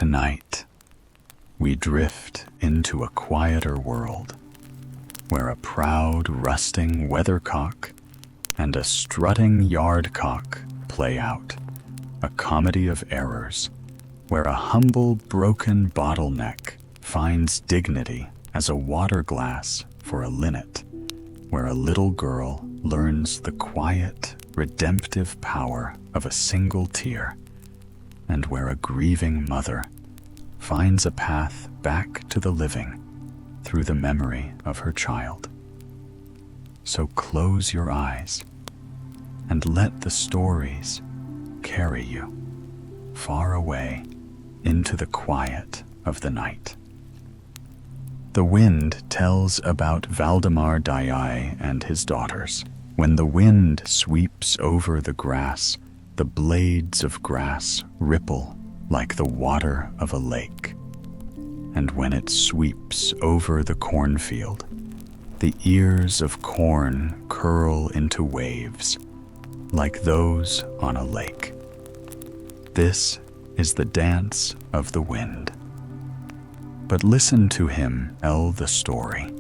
Tonight, we drift into a quieter world, where a proud rusting weathercock and a strutting yardcock play out, a comedy of errors, where a humble broken bottleneck finds dignity as a water glass for a linnet, where a little girl learns the quiet, redemptive power of a single tear, and where a grieving mother finds a path back to the living through the memory of her child. So close your eyes and let the stories carry you far away into the quiet of the night. The wind tells about Valdemar Daae and his daughters. When the wind sweeps over the grass, the blades of grass ripple like the water of a lake. And when it sweeps over the cornfield, the ears of corn curl into waves like those on a lake. This is the dance of the wind. But listen to him tell the story.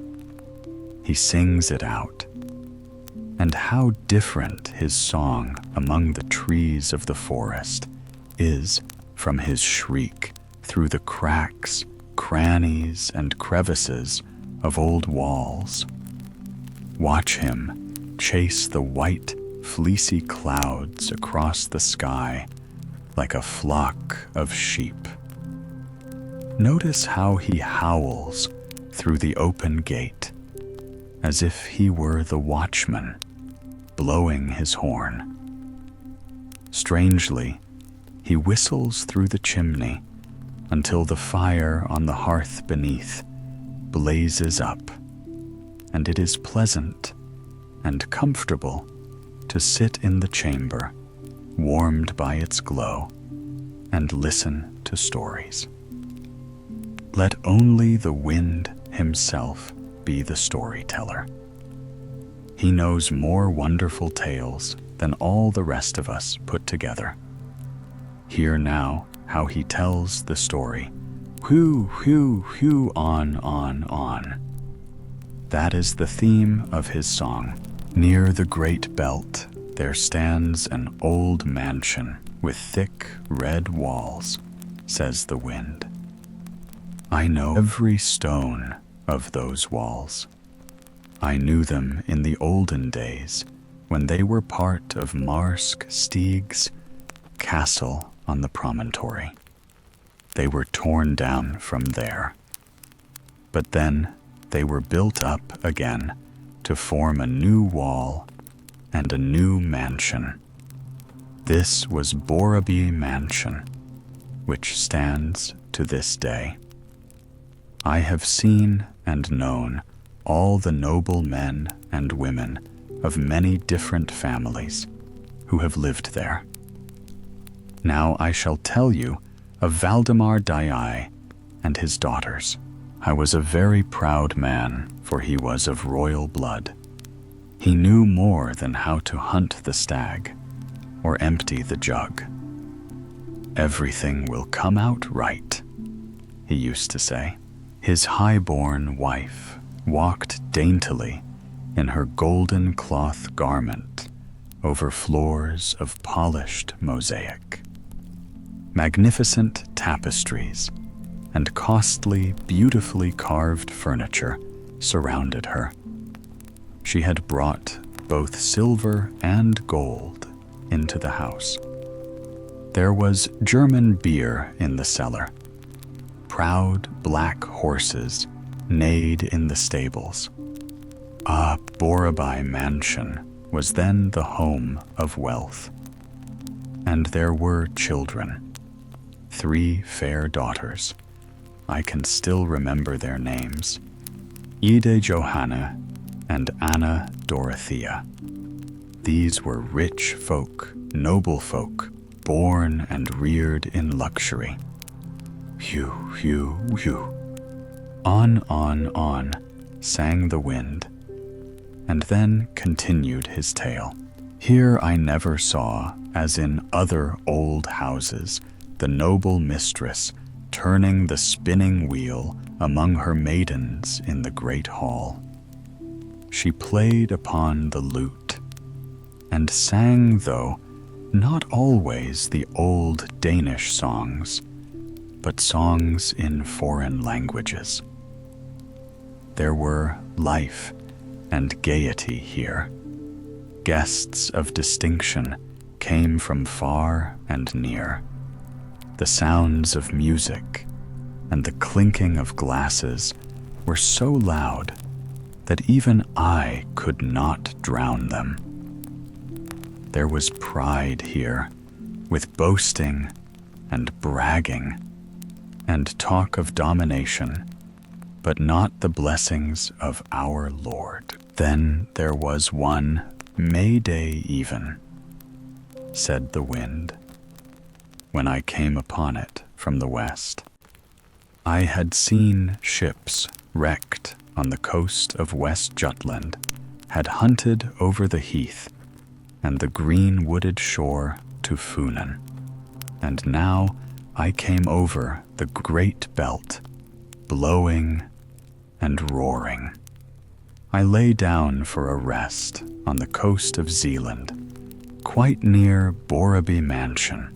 He sings it out. And how different his song among the trees of the forest is from his shriek through the cracks, crannies, and crevices of old walls. Watch him chase the white, fleecy clouds across the sky like a flock of sheep. Notice how he howls through the open gate, as if he were the watchman, blowing his horn. Strangely, he whistles through the chimney until the fire on the hearth beneath blazes up, and it is pleasant and comfortable to sit in the chamber, warmed by its glow, and listen to stories. Let only the wind himself be the storyteller. He knows more wonderful tales than all the rest of us put together. Hear now how he tells the story. Whew, whew, whew, on. That is the theme of his song. Near the great belt, there stands an old mansion with thick red walls, says the wind. I know every stone of those walls. I knew them in the olden days when they were part of Marsk Stig's castle on the promontory. They were torn down from there. But then they were built up again to form a new wall and a new mansion. This was Borreby Mansion, which stands to this day. I have seen and known all the noble men and women of many different families who have lived there. Now I shall tell you of Valdemar Daae and his daughters. I was a very proud man, for he was of royal blood. He knew more than how to hunt the stag or empty the jug. Everything will come out right, he used to say. His high-born wife walked daintily in her golden cloth garment over floors of polished mosaic. Magnificent tapestries and costly, beautifully carved furniture surrounded her. She had brought both silver and gold into the house. There was German beer in the cellar. Proud black horses neighed in the stables. Borreby Mansion was then the home of wealth. And there were children, 3 fair daughters. I can still remember their names, Ida Johanna and Anna Dorothea. These were rich folk, noble folk, born and reared in luxury. Whew, whew, whew. On, sang the wind, and then continued his tale. Here I never saw, as in other old houses, the noble mistress turning the spinning wheel among her maidens in the great hall. She played upon the lute, and sang, though not always the old Danish songs, but songs in foreign languages. There were life and gaiety here. Guests of distinction came from far and near. The sounds of music and the clinking of glasses were so loud that even I could not drown them. There was pride here, with boasting and bragging, and talk of domination, but not the blessings of our Lord. Then there was one May Day even, said the wind, when I came upon it from the west. I had seen ships wrecked on the coast of West Jutland, had hunted over the heath and the green wooded shore to Funen, and now I came over the great belt, blowing and roaring. I lay down for a rest on the coast of Zealand, quite near Borreby Mansion,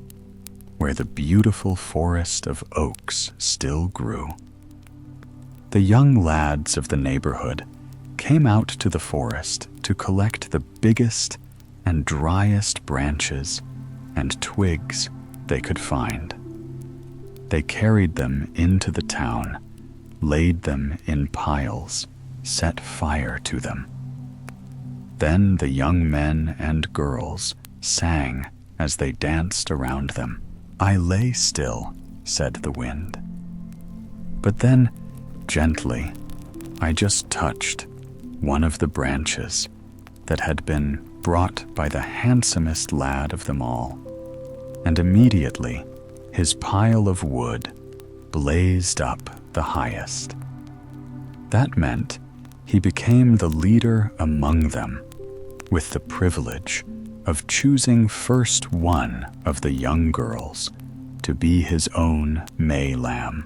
where the beautiful forest of oaks still grew. The young lads of the neighborhood came out to the forest to collect the biggest and driest branches and twigs they could find. They carried them into the town, laid them in piles, set fire to them. Then the young men and girls sang as they danced around them. I lay still, said the wind. But then, gently, I just touched one of the branches that had been brought by the handsomest lad of them all, and immediately his pile of wood blazed up the highest. That meant he became the leader among them, with the privilege of choosing first one of the young girls to be his own May lamb.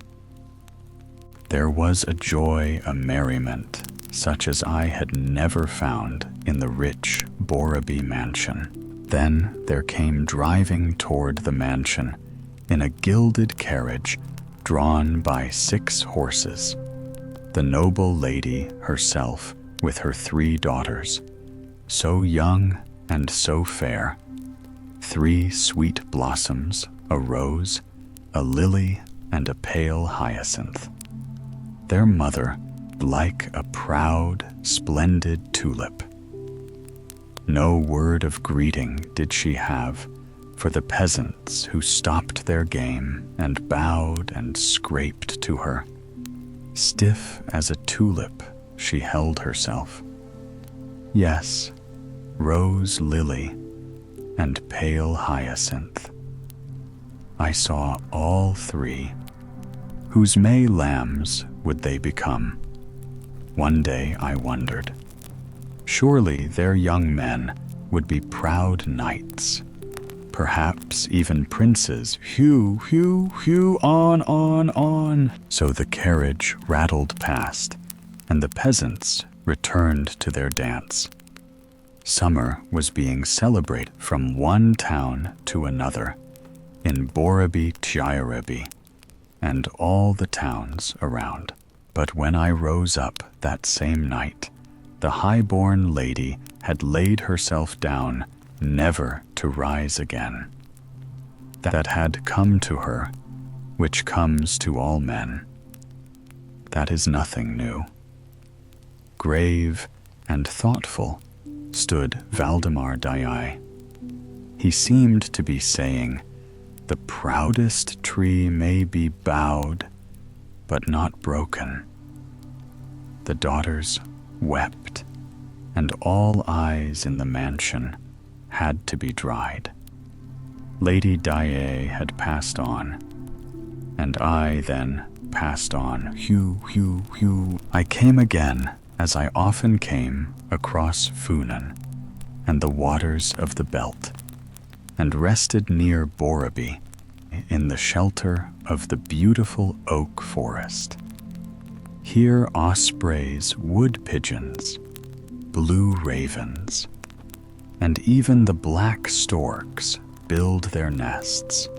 There was a joy, a merriment, such as I had never found in the rich Borreby mansion. Then there came driving toward the mansion in a gilded carriage drawn by 6 horses, the noble lady herself with her 3 daughters, so young and so fair, 3 sweet blossoms, a rose, a lily, and a pale hyacinth. Their mother like a proud, splendid tulip. No word of greeting did she have for the peasants who stopped their game and bowed and scraped to her. Stiff as a tulip, she held herself. Yes, rose lily and pale hyacinth. I saw all 3. Whose May lambs would they become? One day I wondered. Surely their young men would be proud knights, perhaps even princes. Hew, hew, hew, on. So the carriage rattled past, and the peasants returned to their dance. Summer was being celebrated from one town to another, in Borreby Tjäreby, and all the towns around. But when I rose up that same night, the high-born lady had laid herself down, never to rise again. That had come to her, which comes to all men. That is nothing new. Grave and thoughtful stood Valdemar Daae. He seemed to be saying, "The proudest tree may be bowed, but not broken." The daughters wept, and all eyes in the mansion had to be dried. Lady Daae had passed on, and I then passed on. Hew, hew, hew. I came again, as I often came, across Funen and the waters of the belt, and rested near Borreby lie in the shelter of the beautiful oak forest. Here ospreys, wood pigeons, blue ravens, and even the black storks build their nests.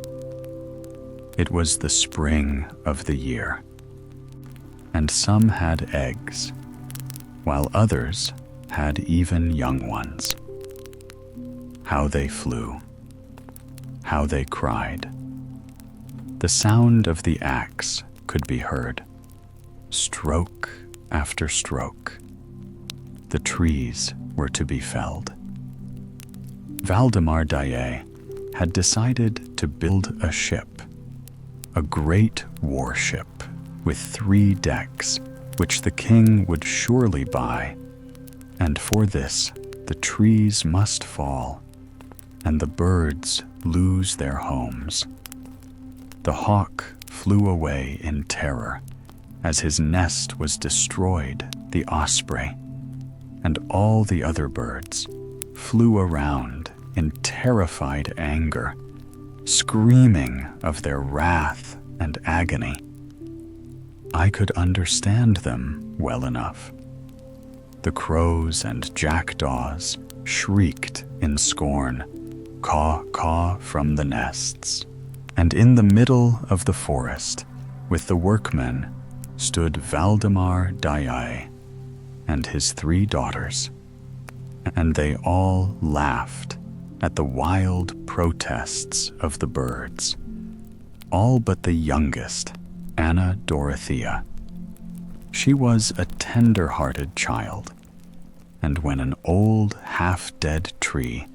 It was the spring of the year, and some had eggs, while others had even young ones. How they flew, how they cried. The sound of the axe could be heard, stroke after stroke. The trees were to be felled. Valdemar Daae had decided to build a ship, a great warship with 3 decks, which the king would surely buy. And for this, the trees must fall, and the birds lose their homes. The hawk flew away in terror as his nest was destroyed, the osprey, and all the other birds flew around in terrified anger, screaming of their wrath and agony. I could understand them well enough. The crows and jackdaws shrieked in scorn, caw, caw from the nests. And in the middle of the forest, with the workmen, stood Valdemar Daae and his 3 daughters, and they all laughed at the wild protests of the birds, all but the youngest, Anna Dorothea. She was a tender-hearted child, and when an old half-dead tree,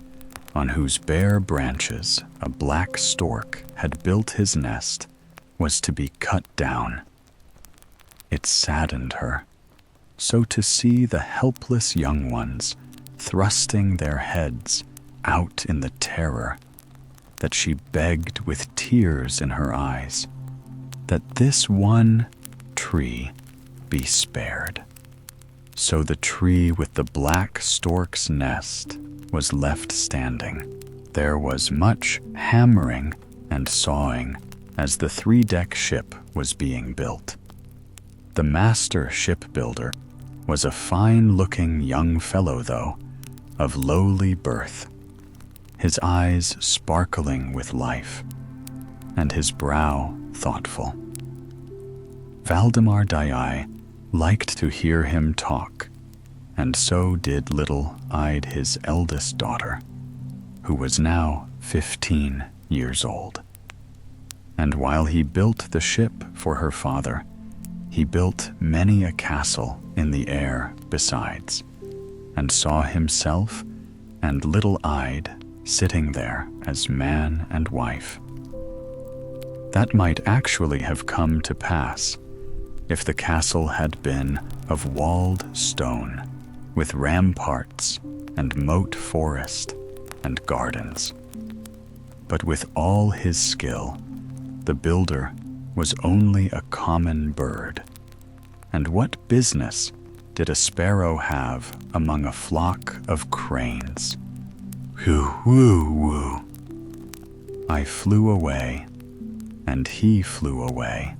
on whose bare branches a black stork had built his nest, was to be cut down, it saddened her so to see the helpless young ones thrusting their heads out in the terror that she begged with tears in her eyes that this one tree be spared. So the tree with the black stork's nest was left standing. There was much hammering and sawing as the 3-deck ship was being built. The master shipbuilder was a fine-looking young fellow, though, of lowly birth, his eyes sparkling with life, and his brow thoughtful. Valdemar Daae liked to hear him talk, and so did little-eyed his eldest daughter, who was now 15 years old. And while he built the ship for her father, he built many a castle in the air besides, and saw himself and little-eyed sitting there as man and wife. That might actually have come to pass if the castle had been of walled stone, with ramparts and moat forest and gardens. But with all his skill, the builder was only a common bird. And what business did a sparrow have among a flock of cranes? Whoo-woo-woo. I flew away, and he flew away,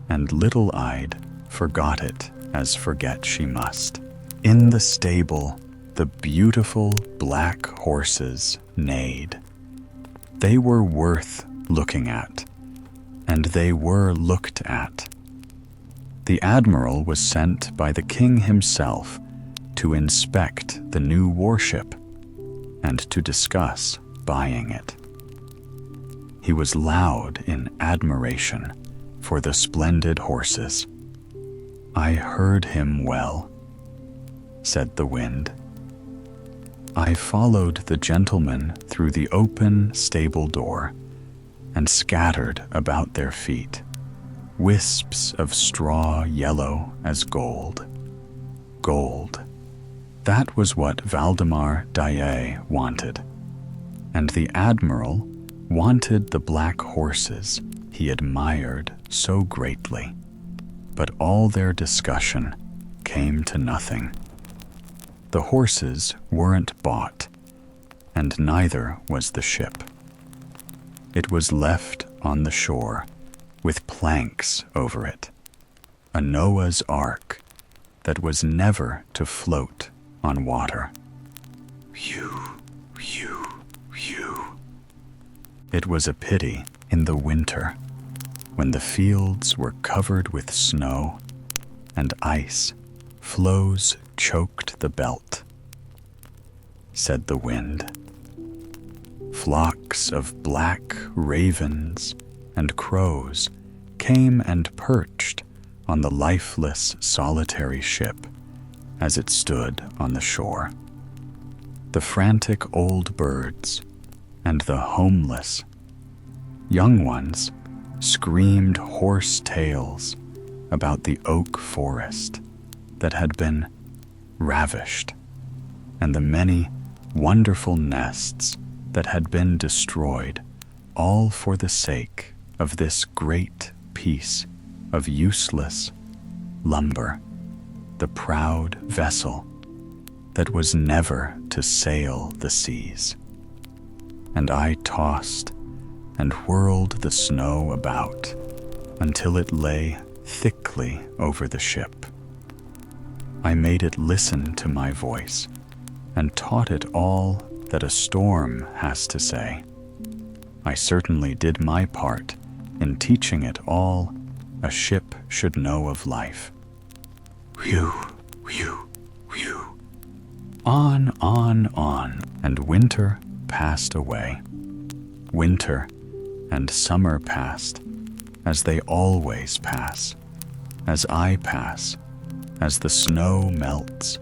and little-eyed forgot it as forget she must. In the stable, the beautiful black horses neighed. They were worth looking at, and they were looked at. The admiral was sent by the king himself to inspect the new warship and to discuss buying it. He was loud in admiration for the splendid horses. I heard him well, said the wind. I followed the gentleman through the open stable door and scattered about their feet wisps of straw yellow as gold. Gold. That was what Valdemar Daae wanted, and the admiral wanted the black horses he admired so greatly. But all their discussion came to nothing. The horses weren't bought, and neither was the ship. It was left on the shore with planks over it, a Noah's Ark that was never to float on water. Phew, phew, phew. It was a pity in the winter, when the fields were covered with snow and ice floes choked the belt, said the wind. Flocks of black ravens and crows came and perched on the lifeless, solitary ship as it stood on the shore. The frantic old birds and the homeless young ones screamed hoarse tales about the oak forest that had been ravished, and the many wonderful nests that had been destroyed, all for the sake of this great piece of useless lumber, the proud vessel that was never to sail the seas. And I tossed and whirled the snow about until it lay thickly over the ship. I made it listen to my voice and taught it all that a storm has to say. I certainly did my part in teaching it all a ship should know of life. Whew, whew, whew. On, and winter passed away. Winter and summer passed, as they always pass, as I pass, as the snow melts,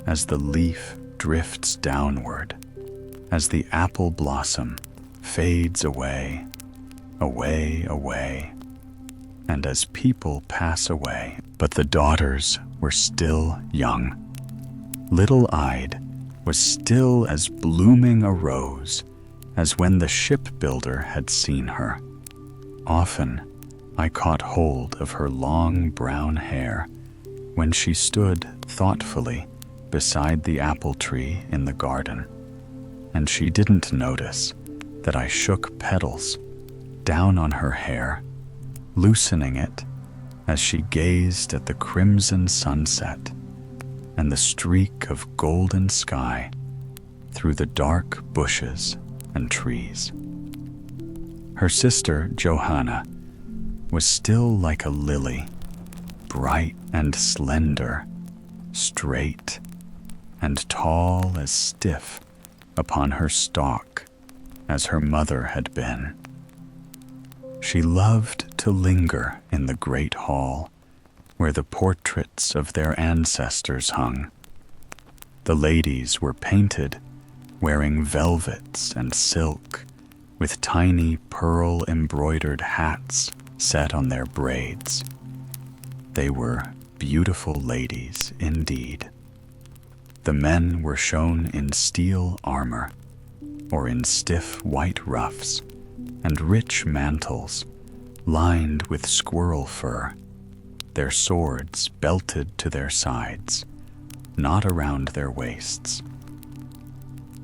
as the leaf drifts downward, as the apple blossom fades away, away, away, and as people pass away. But the daughters were still young. Little-eyed was still as blooming a rose as when the shipbuilder had seen her. Often I caught hold of her long brown hair when she stood thoughtfully beside the apple tree in the garden, and she didn't notice that I shook petals down on her hair, loosening it as she gazed at the crimson sunset and the streak of golden sky through the dark bushes and trees. Her sister Johanna was still like a lily, bright and slender, straight and tall as stiff upon her stalk as her mother had been. She loved to linger in the great hall where the portraits of their ancestors hung. The ladies were painted, wearing velvets and silk, with tiny pearl-embroidered hats set on their braids. They were beautiful ladies indeed. The men were shown in steel armor, or in stiff white ruffs, and rich mantles lined with squirrel fur, their swords belted to their sides, not around their waists.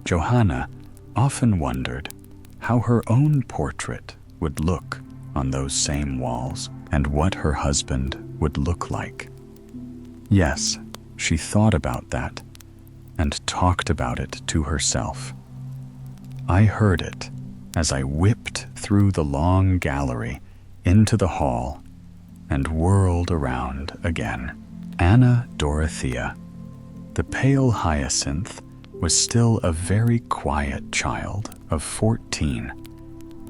Johanna often wondered how her own portrait would look on those same walls, and what her husband would look like. Yes, she thought about that, and talked about it to herself. I heard it as I whipped through the long gallery into the hall and whirled around again. Anna Dorothea, the pale hyacinth, was still a very quiet child of 14,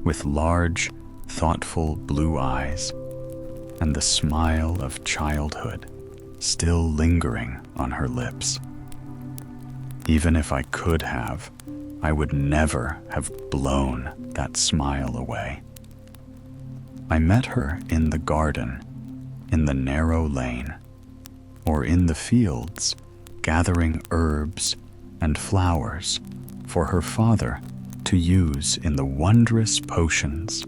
with large, thoughtful blue eyes, and the smile of childhood still lingering on her lips. Even if I could have, I would never have blown that smile away. I met her in the garden, in the narrow lane, or in the fields, gathering herbs and flowers for her father to use in the wondrous potions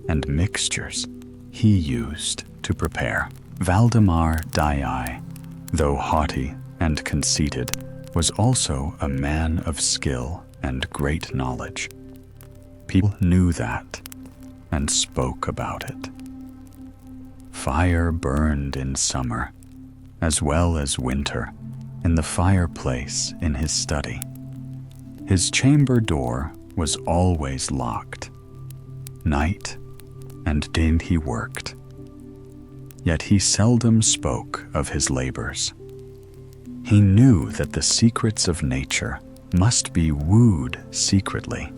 and mixtures he used to prepare. Valdemar Daae, though haughty and conceited, was also a man of skill and great knowledge. People knew that, and spoke about it. Fire burned in summer, as well as winter, in the fireplace in his study. His chamber door was always locked. Night and day he worked. Yet he seldom spoke of his labors. He knew that the secrets of nature must be wooed secretly,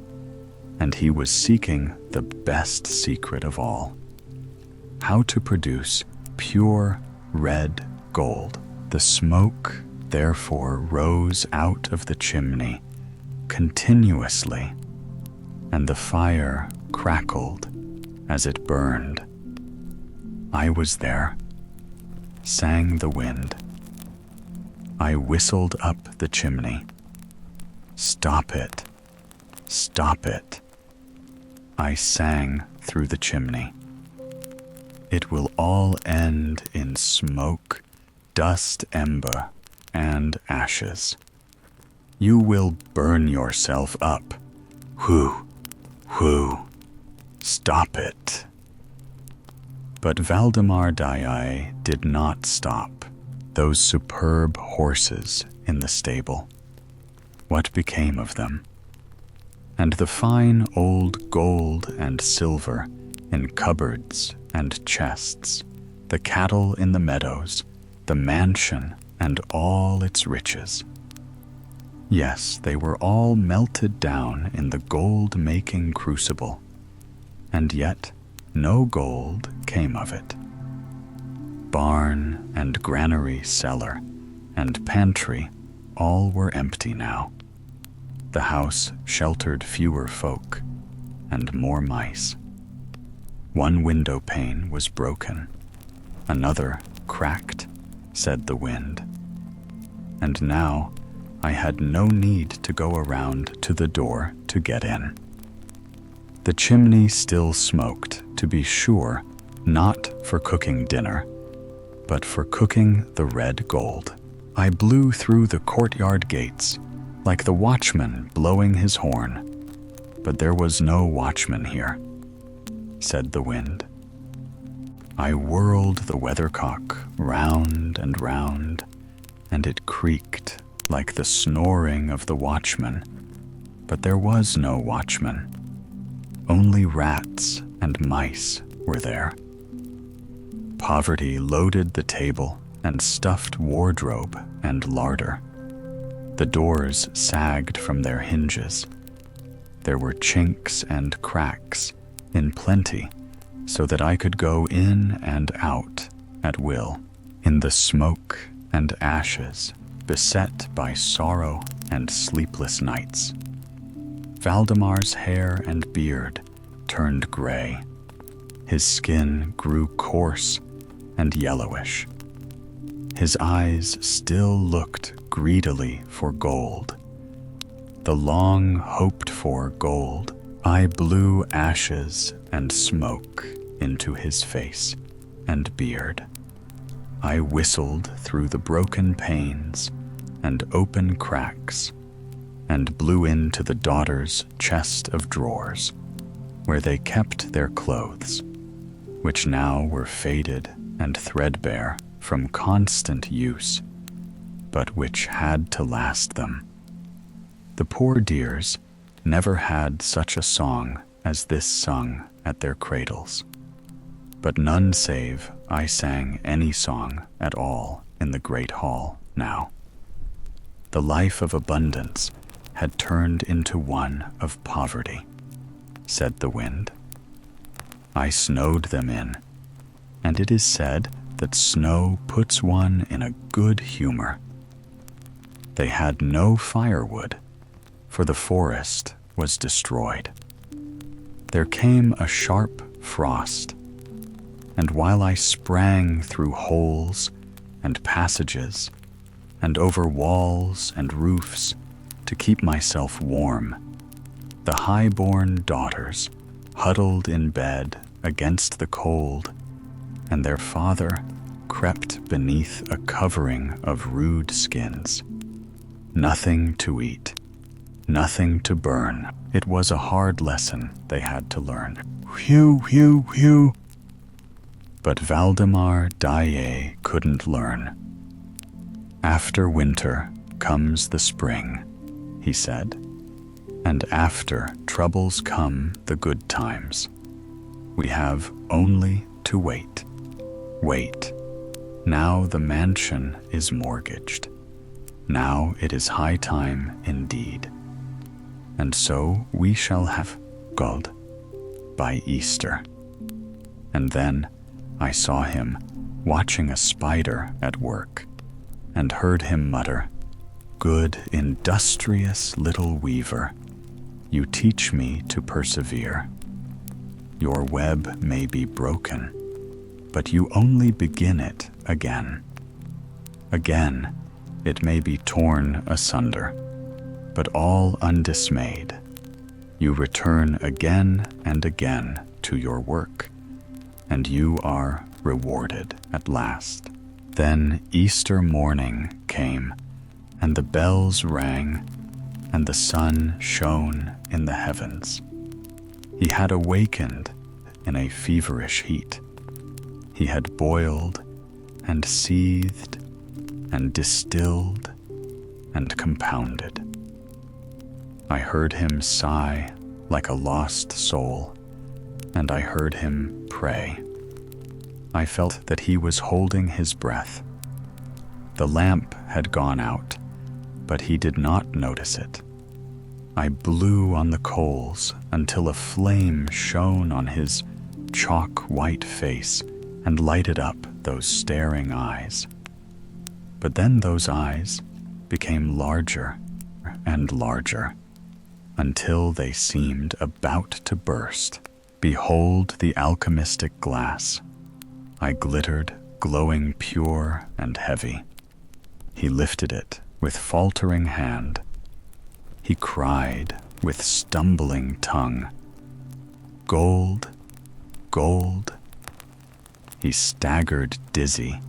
and he was seeking the best secret of all: how to produce pure red gold. The smoke, therefore, rose out of the chimney continuously, and the fire crackled as it burned. I was there, sang the wind. I whistled up the chimney. Stop it, stop it. I sang through the chimney. It will all end in smoke, dust, ember, and ashes. You will burn yourself up. Whoo, whoo, stop it. But Valdemar Daae did not stop. Those superb horses in the stable, what became of them? And the fine old gold and silver in cupboards and chests, the cattle in the meadows, the mansion and all its riches. Yes, they were all melted down in the gold-making crucible, and yet no gold came of it. Barn and granary cellar and pantry all were empty now. The house sheltered fewer folk and more mice. One window pane was broken, another cracked, said the wind. And now I had no need to go around to the door to get in. The chimney still smoked, to be sure, not for cooking dinner, but for cooking the red gold. I blew through the courtyard gates, like the watchman blowing his horn, but there was no watchman here, said the wind. I whirled the weathercock round and round, and it creaked like the snoring of the watchman, but there was no watchman. Only rats and mice were there. Poverty loaded the table and stuffed wardrobe and larder. The doors sagged from their hinges. There were chinks and cracks in plenty, so that I could go in and out at will, in the smoke and ashes, beset by sorrow and sleepless nights. Valdemar's hair and beard turned gray. His skin grew coarse and yellowish. His eyes still looked greedily for gold. The long hoped-for gold. I blew ashes and smoke into his face and beard. I whistled through the broken panes and open cracks, and blew into the daughters' chest of drawers, where they kept their clothes, which now were faded and threadbare from constant use, but which had to last them. The poor dears never had such a song as this sung at their cradles, but none save I sang any song at all in the great hall now. The life of abundance had turned into one of poverty, said the wind. I snowed them in, and it is said that snow puts one in a good humor. They had no firewood, for the forest was destroyed. There came a sharp frost, and while I sprang through holes and passages and over walls and roofs to keep myself warm, the high-born daughters huddled in bed against the cold, and their father crept beneath a covering of rude skins. Nothing to eat, nothing to burn. It was a hard lesson they had to learn. Whew, whew, whew. But Valdemar Daae couldn't learn. After winter comes the spring, he said, and after troubles come the good times. We have only to wait. Wait. Now the mansion is mortgaged. Now it is high time indeed. And so we shall have gold by Easter. And then I saw him watching a spider at work, and heard him mutter, "Good, industrious little weaver, you teach me to persevere. Your web may be broken, but you only begin it again. Again, it may be torn asunder, but all undismayed, you return again and again to your work, and you are rewarded at last." Then Easter morning came, and the bells rang, and the sun shone in the heavens. He had awakened in a feverish heat. He had boiled and seethed and distilled and compounded. I heard him sigh like a lost soul, and I heard him pray. I felt that he was holding his breath. The lamp had gone out, but he did not notice it. I blew on the coals until a flame shone on his chalk-white face and lighted up those staring eyes. But then those eyes became larger and larger, until they seemed about to burst. Behold the alchemistic glass. I glittered, glowing pure and heavy. He lifted it with faltering hand. He cried with stumbling tongue, "Gold, gold." He staggered dizzy,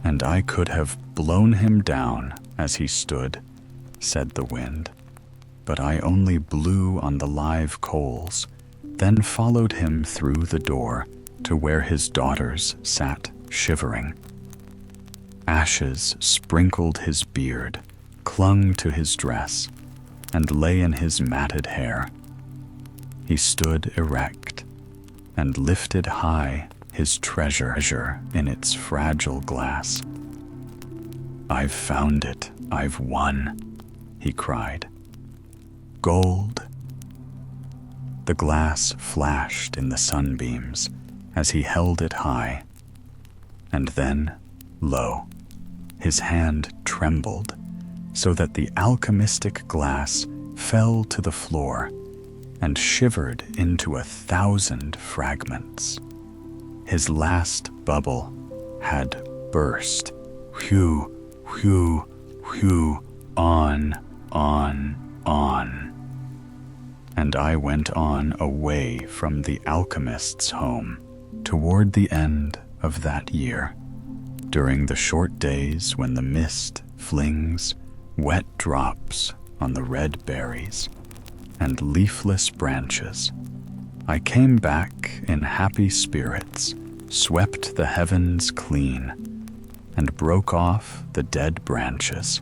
and I could have blown him down as he stood, said the wind. But I only blew on the live coals, then followed him through the door to where his daughters sat shivering. Ashes sprinkled his beard, clung to his dress, and lay in his matted hair. He stood erect and lifted high his treasure in its fragile glass. "I've found it, I've won," he cried. "Gold." The glass flashed in the sunbeams as he held it high, and then, lo, his hand trembled so that the alchemistic glass fell to the floor and shivered into 1,000 fragments. His last bubble had burst. Whew, whew, whew, on, on. And I went on away from the alchemist's home toward the end of that year, during the short days when the mist flings wet drops on the red berries and leafless branches. I came back in happy spirits, swept the heavens clean, and broke off the dead branches.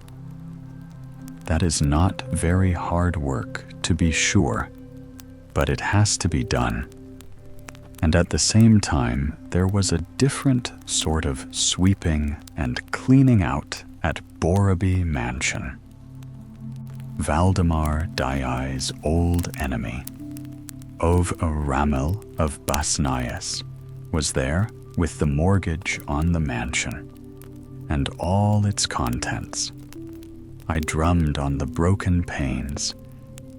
That is not very hard work, to be sure, but it has to be done. And at the same time, there was a different sort of sweeping and cleaning out at Borreby Mansion. Valdemar Daae's old enemy, Ove Ramel of Basnias, was there with the mortgage on the mansion and all its contents. I drummed on the broken panes,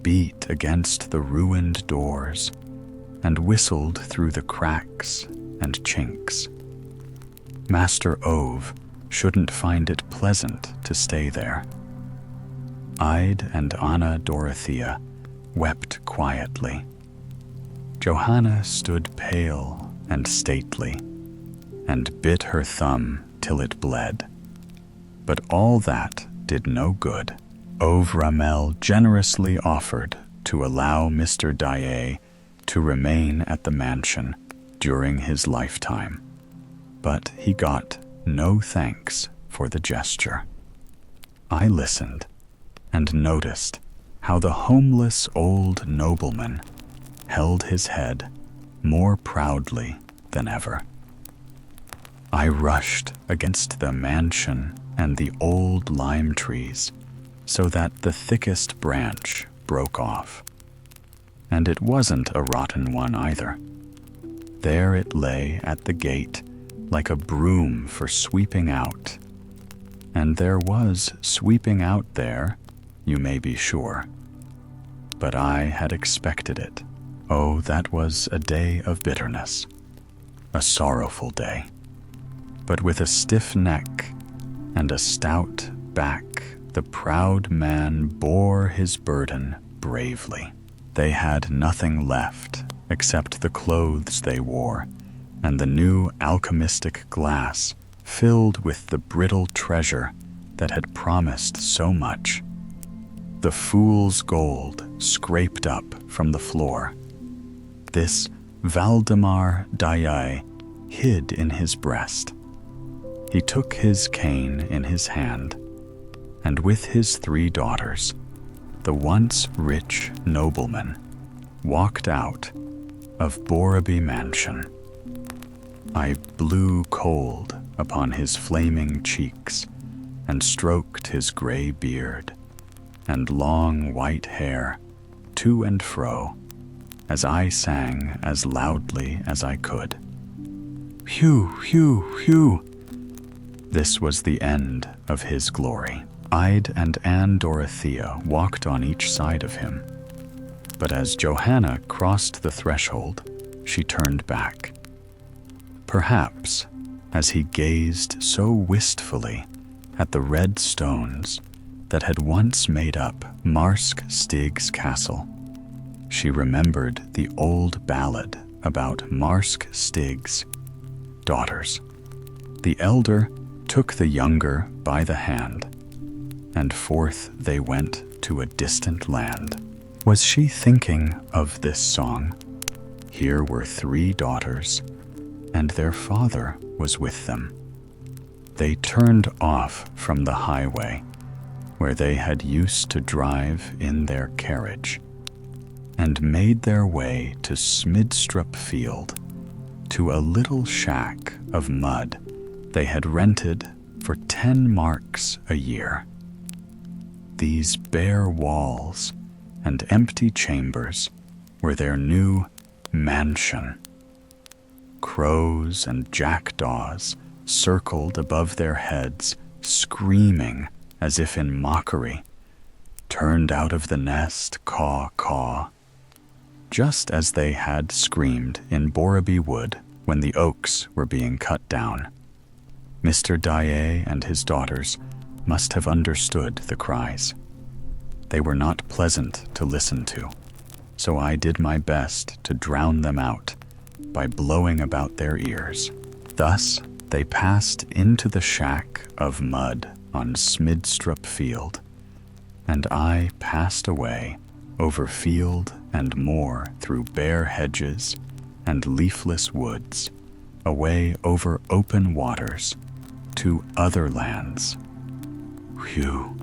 beat against the ruined doors, and whistled through the cracks and chinks. Master Ove shouldn't find it pleasant to stay there. Ide and Anna Dorothea wept quietly. Johanna stood pale and stately, and bit her thumb till it bled. But all that did no good. Ovramel generously offered to allow Mr. Daae to remain at the mansion during his lifetime, but he got no thanks for the gesture. I listened and noticed how the homeless old nobleman held his head more proudly than ever. I rushed against the mansion and the old lime trees so that the thickest branch broke off. And it wasn't a rotten one either. There it lay at the gate like a broom for sweeping out. And there was sweeping out there, you may be sure. But I had expected it. Oh, that was a day of bitterness, a sorrowful day. But with a stiff neck and a stout back, the proud man bore his burden bravely. They had nothing left except the clothes they wore and the new alchemistic glass filled with the brittle treasure that had promised so much. The fool's gold scraped up from the floor. This Valdemar Daae hid in his breast. He took his cane in his hand, and with his 3 daughters, the once rich nobleman walked out of Börglum mansion. I blew cold upon his flaming cheeks and stroked his gray beard and long white hair to and fro as I sang as loudly as I could. Whew, whew, whew. This was the end of his glory. Ide and Anne Dorothea walked on each side of him, but as Johanna crossed the threshold, she turned back. Perhaps, as he gazed so wistfully at the red stones that had once made up Marsk Stig's castle, she remembered the old ballad about Marsk Stig's daughters. The elder took the younger by the hand, and forth they went to a distant land. Was she thinking of this song? Here were 3 daughters, and their father was with them. They turned off from the highway, where they had used to drive in their carriage, and made their way to Smidstrup Field, to a little shack of mud they had rented for 10 marks a year. These bare walls and empty chambers were their new mansion. Crows and jackdaws circled above their heads, screaming as if in mockery. Turned out of the nest, caw, caw, just as they had screamed in Borreby Wood when the oaks were being cut down. Mr. Daae and his daughters must have understood the cries. They were not pleasant to listen to, so I did my best to drown them out by blowing about their ears. Thus, they passed into the shack of mud on Smidstrup Field, and I passed away over field and moor through bare hedges and leafless woods, away over open waters to other lands. Whew,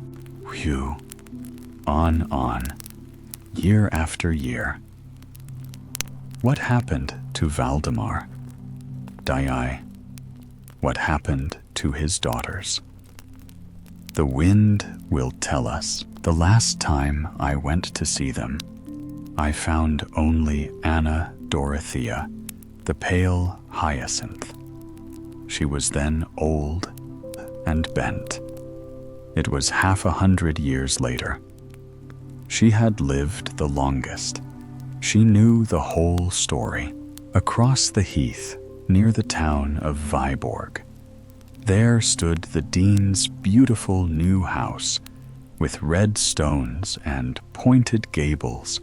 whew, on, year after year. What happened to Valdemar Daae? What happened to his daughters? The wind will tell us. The last time I went to see them, I found only Anna Dorothea, the pale hyacinth. She was then old and bent. It was 50 years later. She had lived the longest. She knew the whole story. Across the heath, near the town of Viborg, there stood the dean's beautiful new house, with red stones and pointed gables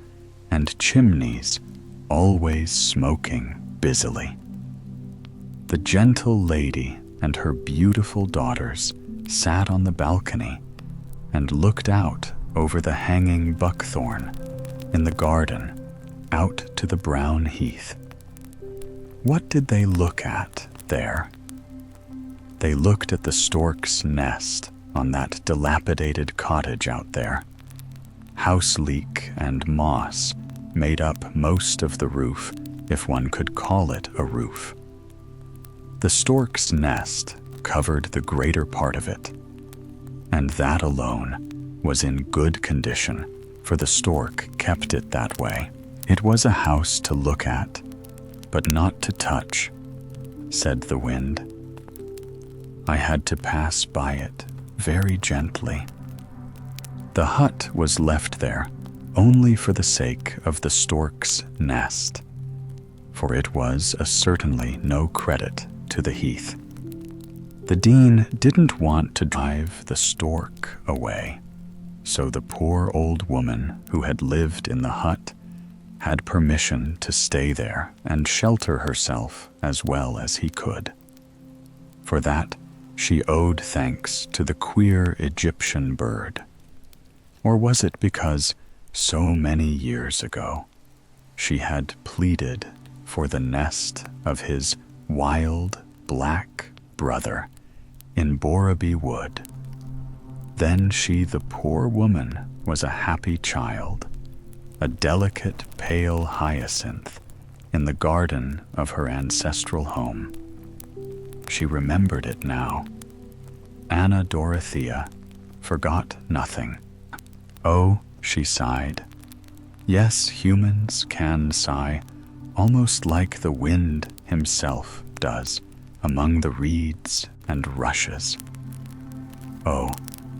and chimneys, always smoking busily. The gentle lady and her beautiful daughters sat on the balcony and looked out over the hanging buckthorn, in the garden, out to the brown heath. What did they look at there? They looked at the stork's nest on that dilapidated cottage out there. House leek and moss made up most of the roof, if one could call it a roof. The stork's nest covered the greater part of it, and that alone was in good condition, for the stork kept it that way. It was a house to look at, but not to touch, said the wind. I had to pass by it very gently. The hut was left there only for the sake of the stork's nest, for it was certainly no credit to the heath. The dean didn't want to drive the stork away, so the poor old woman who had lived in the hut had permission to stay there and shelter herself as well as he could. For that, she owed thanks to the queer Egyptian bird. Or was it because so many years ago she had pleaded for the nest of his wild black brother in Borreby Wood? Then she, the poor woman, was a happy child, a delicate pale hyacinth in the garden of her ancestral home. She remembered it now. Anna Dorothea forgot nothing. Oh, she sighed. Yes, humans can sigh, almost like the wind himself does among the reeds and rushes. Oh,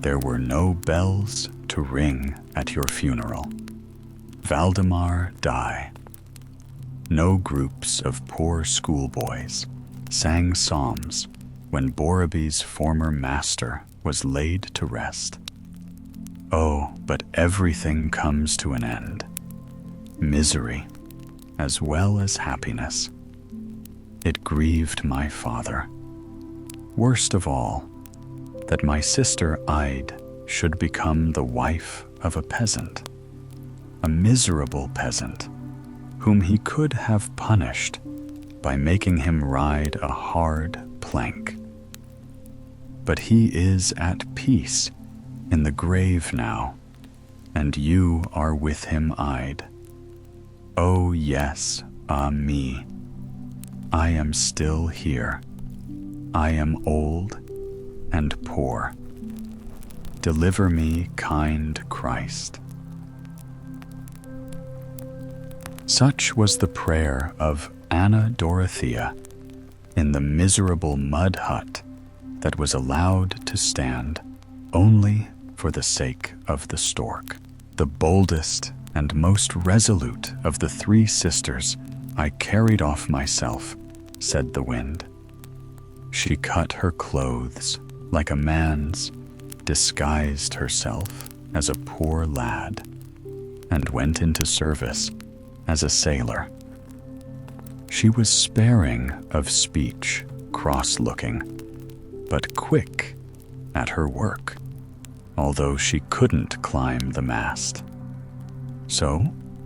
there were no bells to ring at your funeral. Valdemar Daae. No groups of poor schoolboys sang psalms when Borreby's former master was laid to rest. Oh, but everything comes to an end. Misery, as well as happiness. It grieved my father. Worst of all, that my sister Ide should become the wife of a peasant, a miserable peasant, whom he could have punished by making him ride a hard plank. But he is at peace in the grave now, and you are with him, Ide. Oh yes, ah me. I am still here. I am old and poor. Deliver me, kind Christ. Such was the prayer of Anna Dorothea in the miserable mud hut that was allowed to stand only for the sake of the stork. The boldest and most resolute of the three sisters I carried off myself, said the wind. She cut her clothes like a man's, disguised herself as a poor lad, and went into service as a sailor. She was sparing of speech, cross-looking, but quick at her work, although she couldn't climb the mast. So,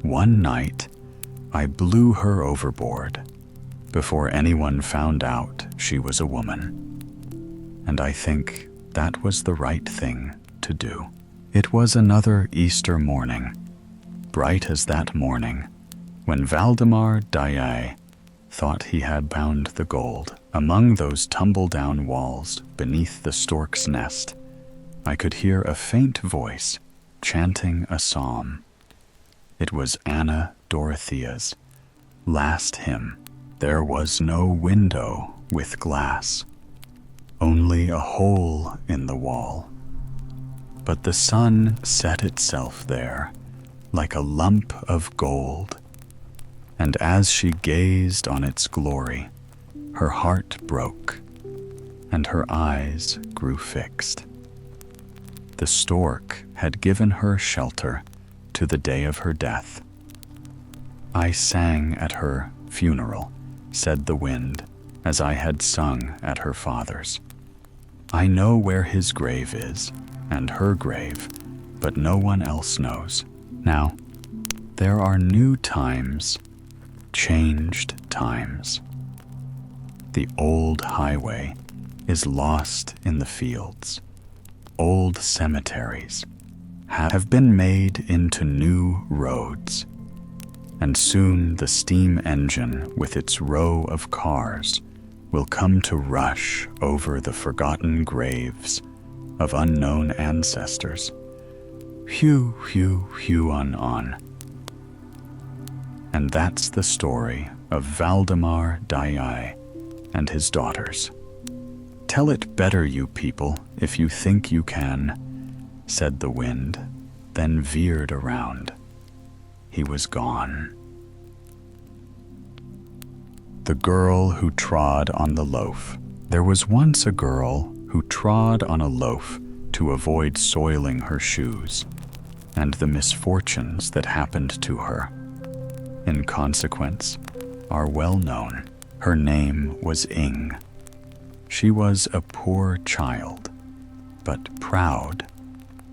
one night, I blew her overboard before anyone found out she was a woman. And I think that was the right thing to do. It was another Easter morning, bright as that morning, when Valdemar Daae thought he had found the gold among those tumble-down walls beneath the stork's nest. I could hear a faint voice chanting a psalm. It was Anna Dorothea's last hymn. There was no window with glass, only a hole in the wall. But the sun set itself there like a lump of gold, and as she gazed on its glory, her heart broke, and her eyes grew fixed. The stork had given her shelter to the day of her death. I sang at her funeral, said the wind, as I had sung at her father's. I know where his grave is, and her grave, but no one else knows. Now, there are new times, changed times. The old highway is lost in the fields. Old cemeteries have been made into new roads, and soon the steam engine with its row of cars will come to rush over the forgotten graves of unknown ancestors. Hew, hew, hew on. And that's the story of Valdemar Daae and his daughters. "Tell it better, you people, if you think you can," said the wind, then veered around. He was gone. The girl who trod on the loaf. There was once a girl who trod on a loaf to avoid soiling her shoes, and the misfortunes that happened to her, in consequence, are well known. Her name was Ing. She was a poor child, but proud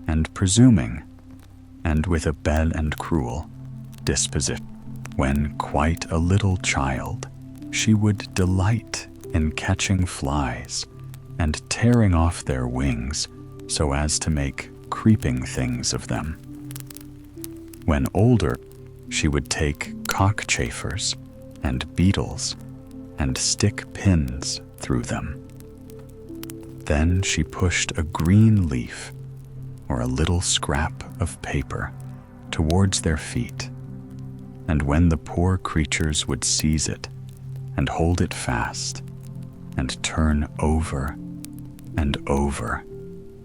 and presuming, and with a bad and cruel disposition. When quite a little child, she would delight in catching flies and tearing off their wings so as to make creeping things of them. When older, she would take cockchafers and beetles and stick pins through them. Then she pushed a green leaf or a little scrap of paper towards their feet, and when the poor creatures would seize it and hold it fast and turn over and over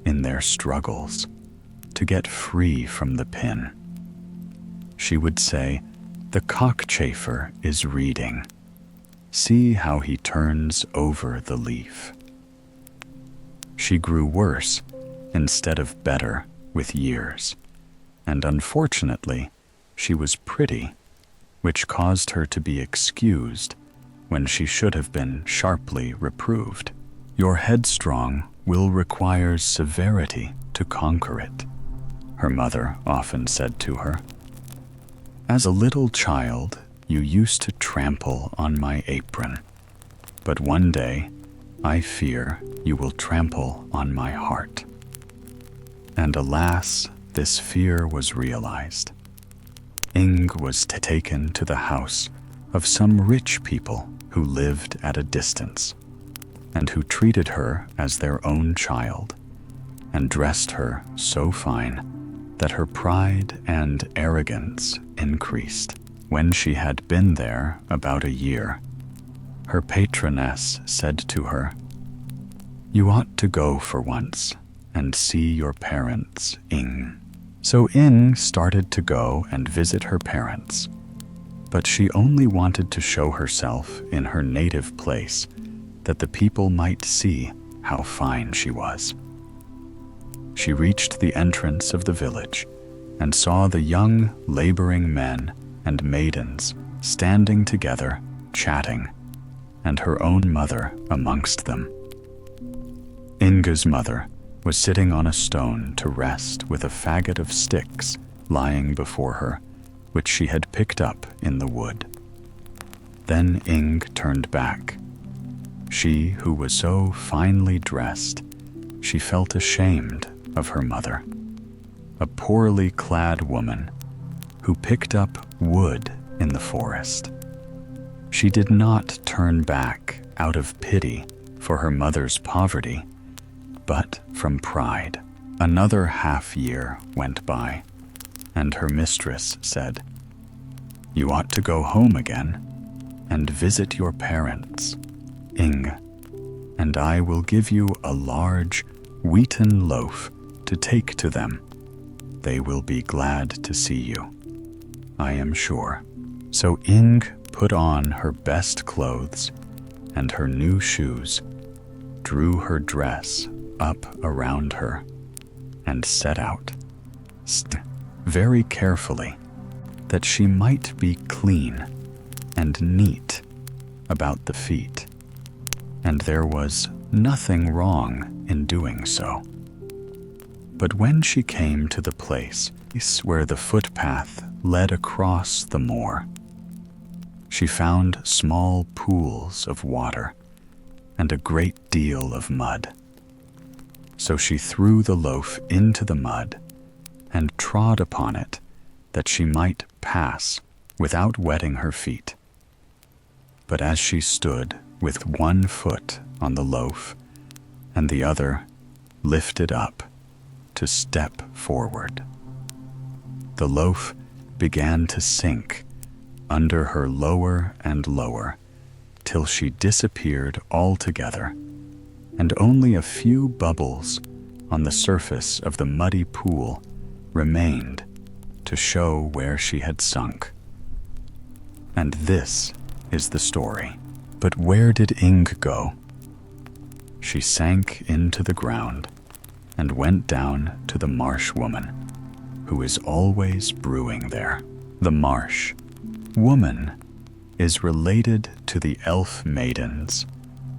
in their struggles to get free from the pin, she would say, "The cockchafer is reading. See how he turns over the leaf." She grew worse instead of better with years, and unfortunately, she was pretty, which caused her to be excused when she should have been sharply reproved. "Your headstrong will require severity to conquer it," her mother often said to her. "As a little child, you used to trample on my apron, but one day I fear you will trample on my heart." And alas, this fear was realized. Ing was taken to the house of some rich people who lived at a distance, and who treated her as their own child, and dressed her so fine that her pride and arrogance increased. When she had been there about a year, her patroness said to her, "You ought to go for once and see your parents, Ing." So Ing started to go and visit her parents, but she only wanted to show herself in her native place, that the people might see how fine she was. She reached the entrance of the village and saw the young laboring men and maidens standing together, chatting, and her own mother amongst them. Inga's mother was sitting on a stone to rest with a faggot of sticks lying before her, which she had picked up in the wood. Then Ing turned back. She who was so finely dressed, she felt ashamed of her mother, a poorly clad woman who picked up wood in the forest. She did not turn back out of pity for her mother's poverty, but from pride. Another half year went by, and her mistress said, "You ought to go home again and visit your parents, Ing, and I will give you a large wheaten loaf to take to them. They will be glad to see you, I am sure." So Ing put on her best clothes and her new shoes, drew her dress up around her, and set out, very carefully, that she might be clean and neat about the feet, and there was nothing wrong in doing so. But when she came to the place where the footpath led across the moor, she found small pools of water and a great deal of mud. So she threw the loaf into the mud and trod upon it, that she might pass without wetting her feet. But as she stood with one foot on the loaf and the other lifted up to step forward, the loaf began to sink under her lower and lower, till she disappeared altogether, and only a few bubbles on the surface of the muddy pool remained to show where she had sunk. And this is the story. But where did Ing go? She sank into the ground and went down to the marsh woman, who is always brewing there. The marsh woman is related to the elf maidens,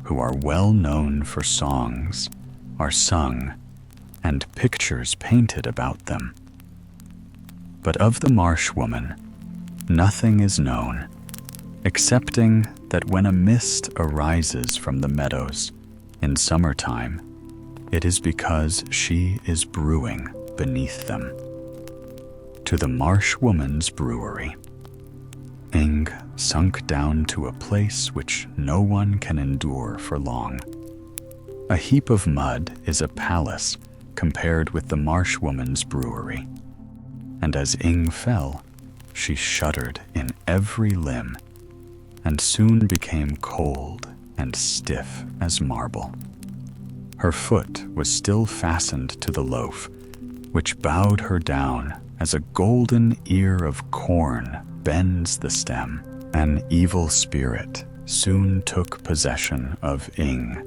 who are well known for songs, are sung, and pictures painted about them. But of the marsh woman, nothing is known, excepting that when a mist arises from the meadows in summertime, it is because she is brewing beneath them. To the marsh woman's brewery, Ing sunk down to a place which no one can endure for long. A heap of mud is a palace compared with the marsh woman's brewery, and as Ing fell, she shuddered in every limb, and soon became cold and stiff as marble. Her foot was still fastened to the loaf, which bowed her down as a golden ear of corn bends the stem. An evil spirit soon took possession of Ing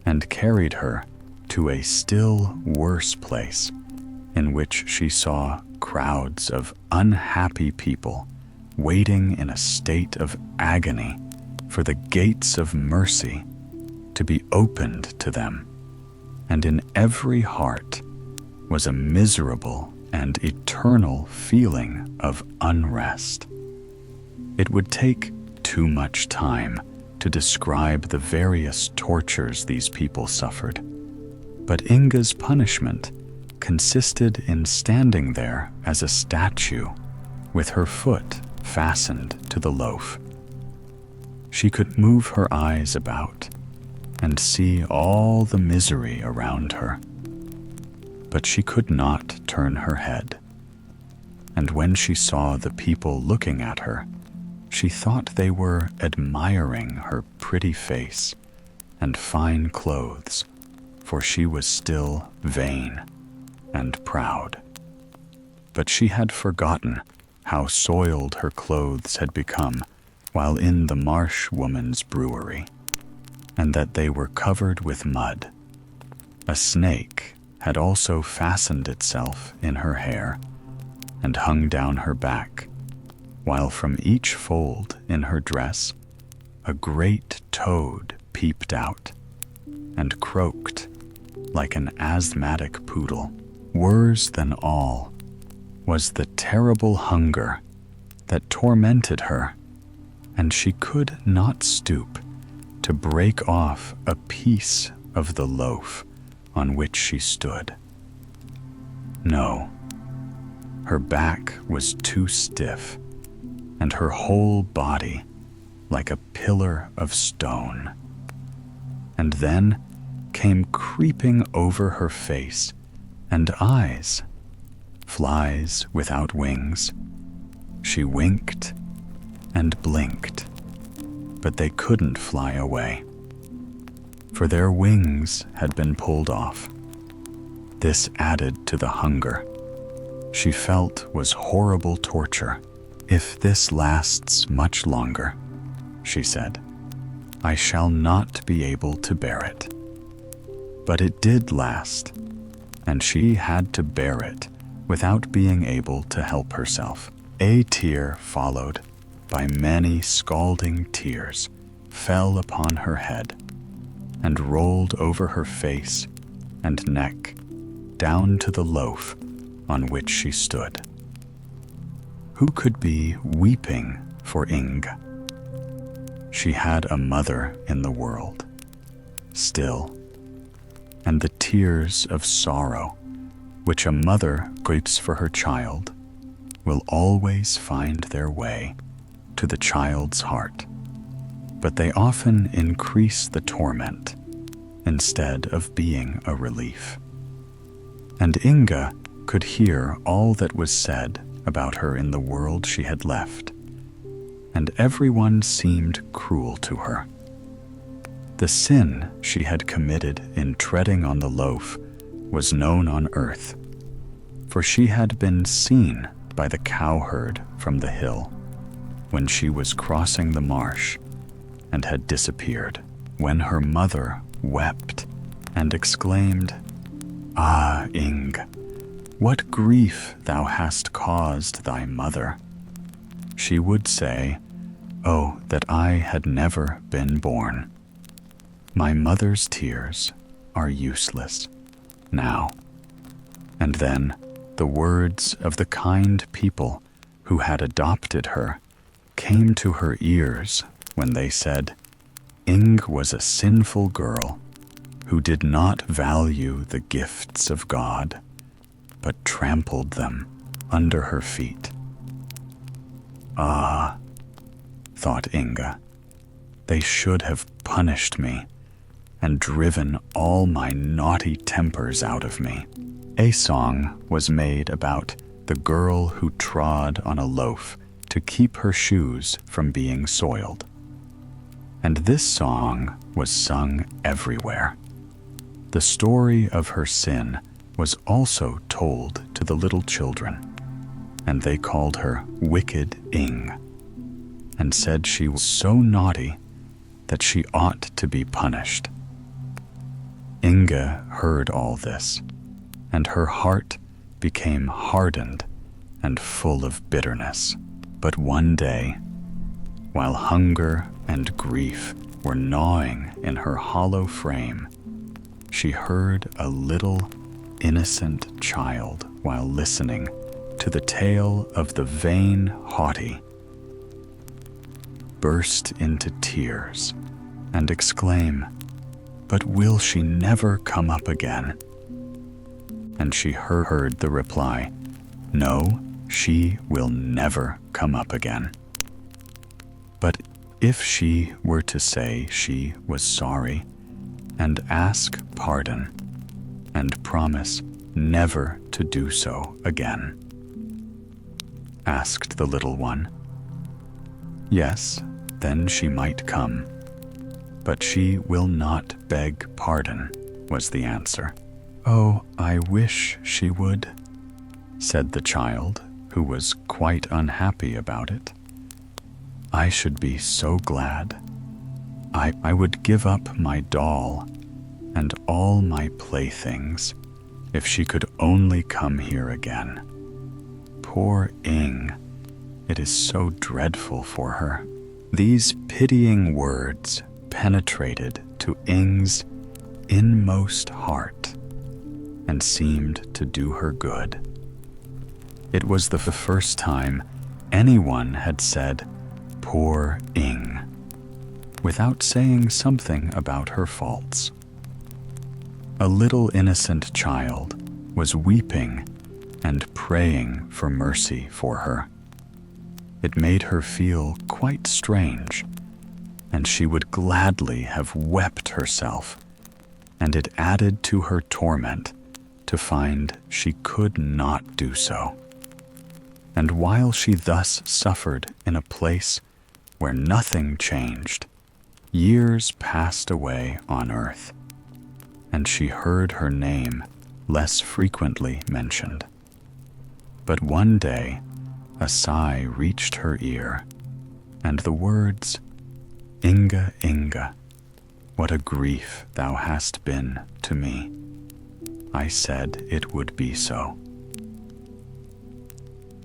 and carried her to a still worse place, in which she saw crowds of unhappy people waiting in a state of agony for the gates of mercy to be opened to them, and in every heart was a miserable and eternal feeling of unrest. It would take too much time to describe the various tortures these people suffered, but Inga's punishment consisted in standing there as a statue with her foot fastened to the loaf. She could move her eyes about and see all the misery around her, but she could not turn her head. And when she saw the people looking at her, she thought they were admiring her pretty face and fine clothes, for she was still vain and proud. But she had forgotten how soiled her clothes had become while in the marsh woman's brewery, and that they were covered with mud. A snake had also fastened itself in her hair and hung down her back, while from each fold in her dress a great toad peeped out and croaked like an asthmatic poodle. Worse than all was the terrible hunger that tormented her, and she could not stoop to break off a piece of the loaf on which she stood. No, her back was too stiff, and her whole body like a pillar of stone. And then came creeping over her face and eyes, flies without wings. She winked and blinked, but they couldn't fly away, for their wings had been pulled off. This added to the hunger she felt was horrible torture. "If this lasts much longer," she said, "I shall not be able to bear it." But it did last, and she had to bear it without being able to help herself. A tear followed by many scalding tears fell upon her head and rolled over her face and neck down to the loaf on which she stood. Who could be weeping for Inga? She had a mother in the world, still, and the tears of sorrow which a mother weeps for her child will always find their way to the child's heart, but they often increase the torment instead of being a relief. And Inga could hear all that was said about her in the world she had left, and everyone seemed cruel to her. The sin she had committed in treading on the loaf was known on earth, for she had been seen by the cowherd from the hill when she was crossing the marsh and had disappeared, when her mother wept and exclaimed, "Ah, Inga, what grief thou hast caused thy mother." She would say, "Oh, that I had never been born. My mother's tears are useless now." And then the words of the kind people who had adopted her came to her ears when they said, Ing was a sinful girl who did not value the gifts of God, but trampled them under her feet. Ah, thought Inga, they should have punished me and driven all my naughty tempers out of me. A song was made about the girl who trod on a loaf to keep her shoes from being soiled. And this song was sung everywhere. The story of her sin was also told to the little children, and they called her Wicked Ing, and said she was so naughty that she ought to be punished. Inga heard all this, and her heart became hardened and full of bitterness. But one day, while hunger and grief were gnawing in her hollow frame, she heard a little innocent child, while listening to the tale of the vain haughty, burst into tears and exclaim, "But will she never come up again?" And she heard the reply, "No, she will never come up again." But if she were to say she was sorry and ask pardon and promise never to do so again, asked the little one. Yes, then she might come, but she will not beg pardon, was the answer. "Oh, I wish she would," said the child, who was quite unhappy about it. "I should be so glad. I would give up my doll and all my playthings if she could only come here again. Poor Ing, it is so dreadful for her." These pitying words penetrated to Ing's inmost heart and seemed to do her good. It was the first time anyone had said, "Poor Ing," without saying something about her faults. A little innocent child was weeping and praying for mercy for her. It made her feel quite strange, and she would gladly have wept herself, and it added to her torment to find she could not do so. And while she thus suffered in a place where nothing changed, years passed away on earth, and she heard her name less frequently mentioned. But one day, a sigh reached her ear, and the words, "Inga, Inga, what a grief thou hast been to me." I said it would be so.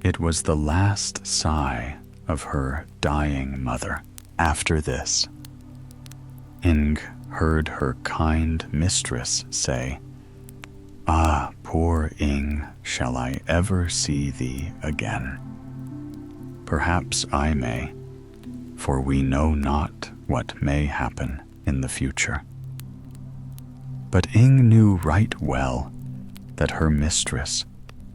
It was the last sigh of her dying mother. After this, Ing heard her kind mistress say, "Ah, poor Ing, shall I ever see thee again? Perhaps I may, for we know not what may happen in the future. But Ing knew right well that her mistress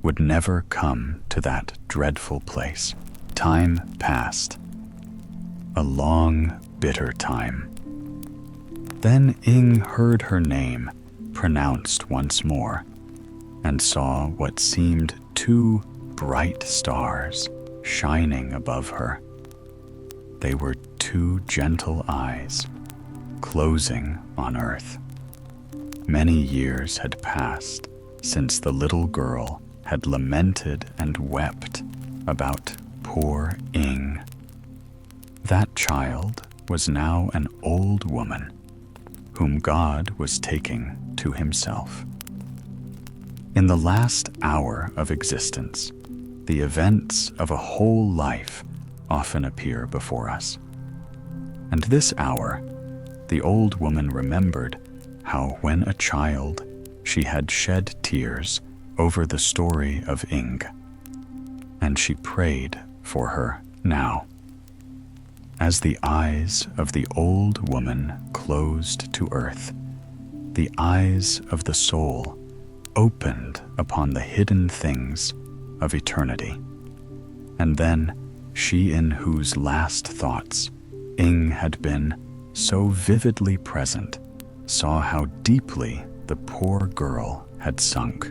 would never come to that dreadful place. Time passed, a long, bitter time. Then Ing heard her name pronounced once more, and saw what seemed two bright stars shining above her. They were two gentle eyes, closing on earth. Many years had passed since the little girl had lamented and wept about poor Ing. That child was now an old woman, whom God was taking to himself. In the last hour of existence, the events of a whole life often appear before us. And this hour, the old woman remembered how when a child she had shed tears over the story of Ing, and she prayed for her now. As the eyes of the old woman closed to earth, the eyes of the soul opened upon the hidden things of eternity. And then she, in whose last thoughts Ing had been so vividly present, saw how deeply the poor girl had sunk.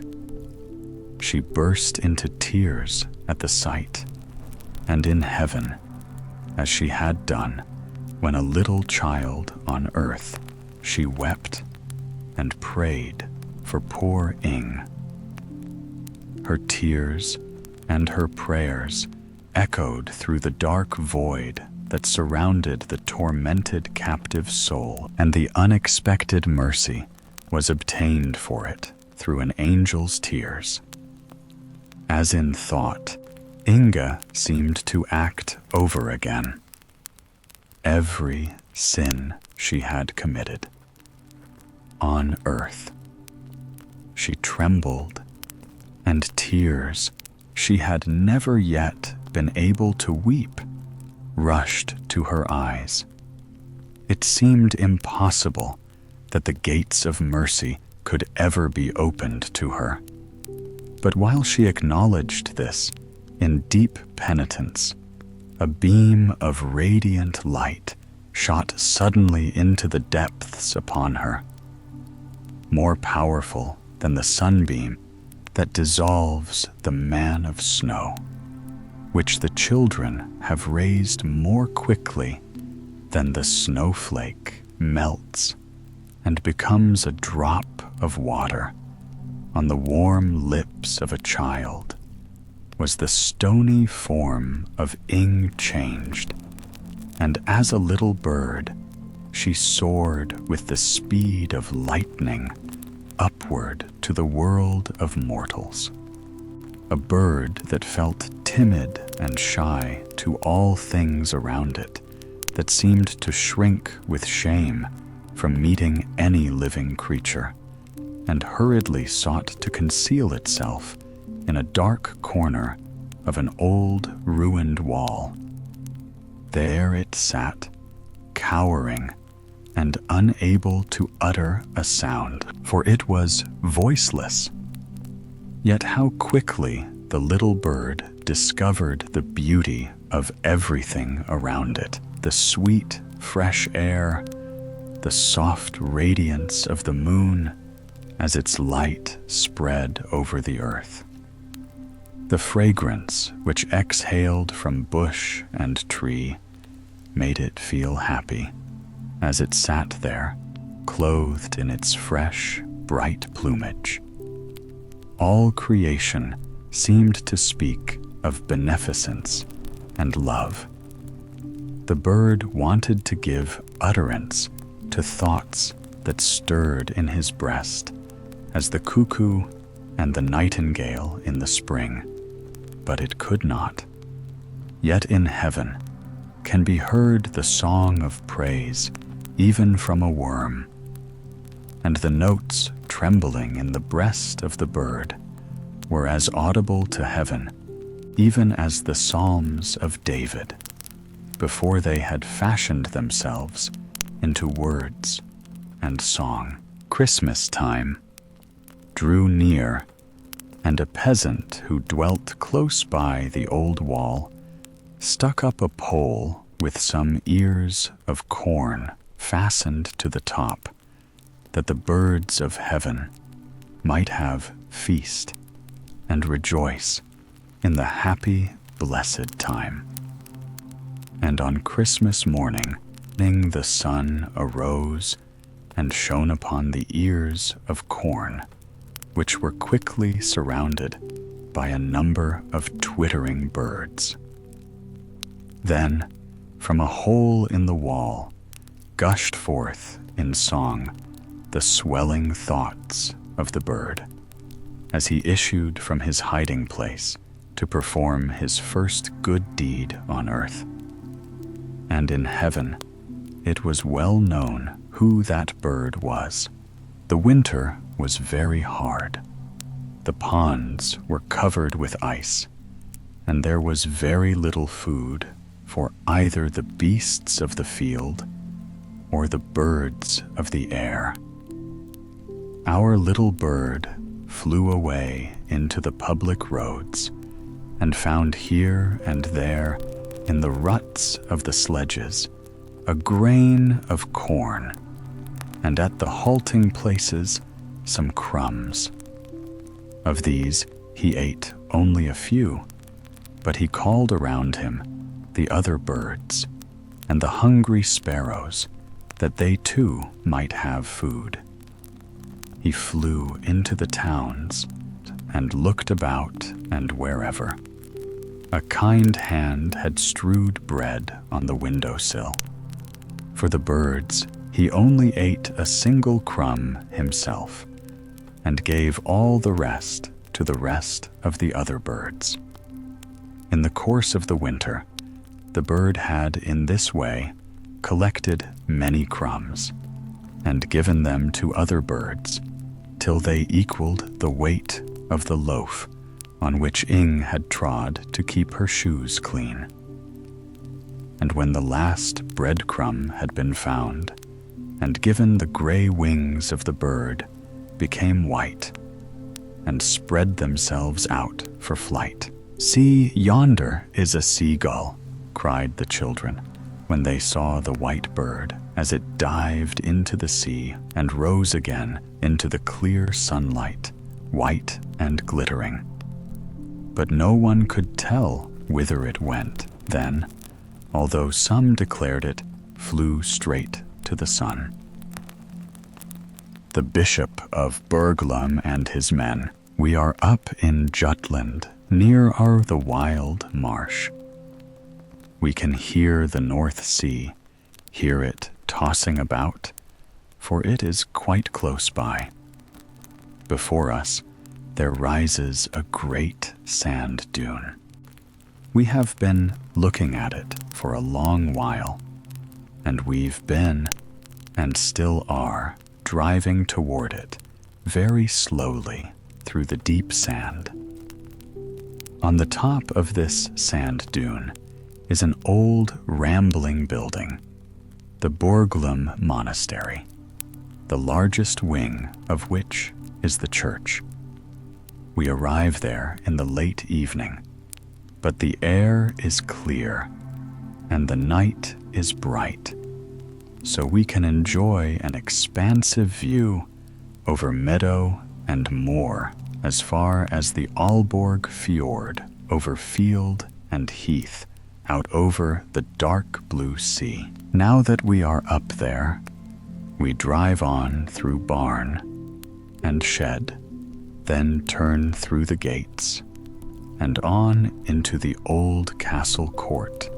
She burst into tears at the sight, and in heaven, as she had done when a little child on earth, she wept and prayed for poor Ing. Her tears and her prayers echoed through the dark void that surrounded the tormented captive soul, and the unexpected mercy was obtained for it through an angel's tears. As in thought, Inga seemed to act over again every sin she had committed on earth. She trembled, and tears she had never yet been able to weep rushed to her eyes. It seemed impossible that the gates of mercy could ever be opened to her. But while she acknowledged this in deep penitence, a beam of radiant light shot suddenly into the depths upon her, more powerful than the sunbeam that dissolves the man of snow, which the children have raised more quickly than the snowflake melts and becomes a drop of water on the warm lips of a child. Was the stony form of Ing changed, and as a little bird, she soared with the speed of lightning upward to the world of mortals. A bird that felt timid and shy to all things around it, that seemed to shrink with shame from meeting any living creature, and hurriedly sought to conceal itself in a dark corner of an old ruined wall. There it sat, cowering and unable to utter a sound, for it was voiceless. Yet how quickly the little bird discovered the beauty of everything around it, the sweet, fresh air, the soft radiance of the moon as its light spread over the earth, the fragrance which exhaled from bush and tree made it feel happy as it sat there, clothed in its fresh, bright plumage. All creation seemed to speak of beneficence and love. The bird wanted to give utterance to thoughts that stirred in his breast, as the cuckoo and the nightingale in the spring, but it could not. Yet in heaven can be heard the song of praise even from a worm, and the notes trembling in the breast of the bird were as audible to heaven, even as the Psalms of David, before they had fashioned themselves into words and song. Christmas time drew near, and a peasant who dwelt close by the old wall stuck up a pole with some ears of corn fastened to the top, that the birds of heaven might have feast and rejoice in the happy, blessed time. And on Christmas morning, the sun arose and shone upon the ears of corn, which were quickly surrounded by a number of twittering birds. Then, from a hole in the wall, gushed forth in song the swelling thoughts of the bird, as he issued from his hiding place to perform his first good deed on earth. And in heaven it was well known who that bird was. The winter was very hard. The ponds were covered with ice, and there was very little food for either the beasts of the field or the birds of the air. Our little bird flew away into the public roads and found here and there in the ruts of the sledges a grain of corn, and at the halting places some crumbs. Of these he ate only a few, but he called around him the other birds and the hungry sparrows, that they too might have food. He flew into the towns and looked about, and wherever a kind hand had strewed bread on the windowsill. For the birds he only ate a single crumb himself, and gave all the rest to the rest of the other birds. In the course of the winter, the bird had in this way collected many crumbs, and given them to other birds, till they equaled the weight of the loaf on which Ing had trod to keep her shoes clean. And when the last breadcrumb had been found, and given, the gray wings of the bird became white, and spread themselves out for flight. "See, yonder is a seagull," cried the children, when they saw the white bird as it dived into the sea and rose again into the clear sunlight, white and glittering. But no one could tell whither it went then, although some declared it flew straight to the sun. The Bishop of Börglum and his men. We are up in Jutland, near the wild marsh. We can hear the North Sea, hear it tossing about, for it is quite close by. Before us there rises a great sand dune. We have been looking at it for a long while, and we've been, and still are, driving toward it very slowly through the deep sand. On the top of this sand dune is an old rambling building, the Börglum Monastery, the largest wing of which is the church. We arrive there in the late evening, but the air is clear and the night is bright, so we can enjoy an expansive view over meadow and moor as far as the Aalborg fjord, over field and heath, out over the dark blue sea. Now that we are up there, we drive on through barn and shed, then turn through the gates and on into the old castle court,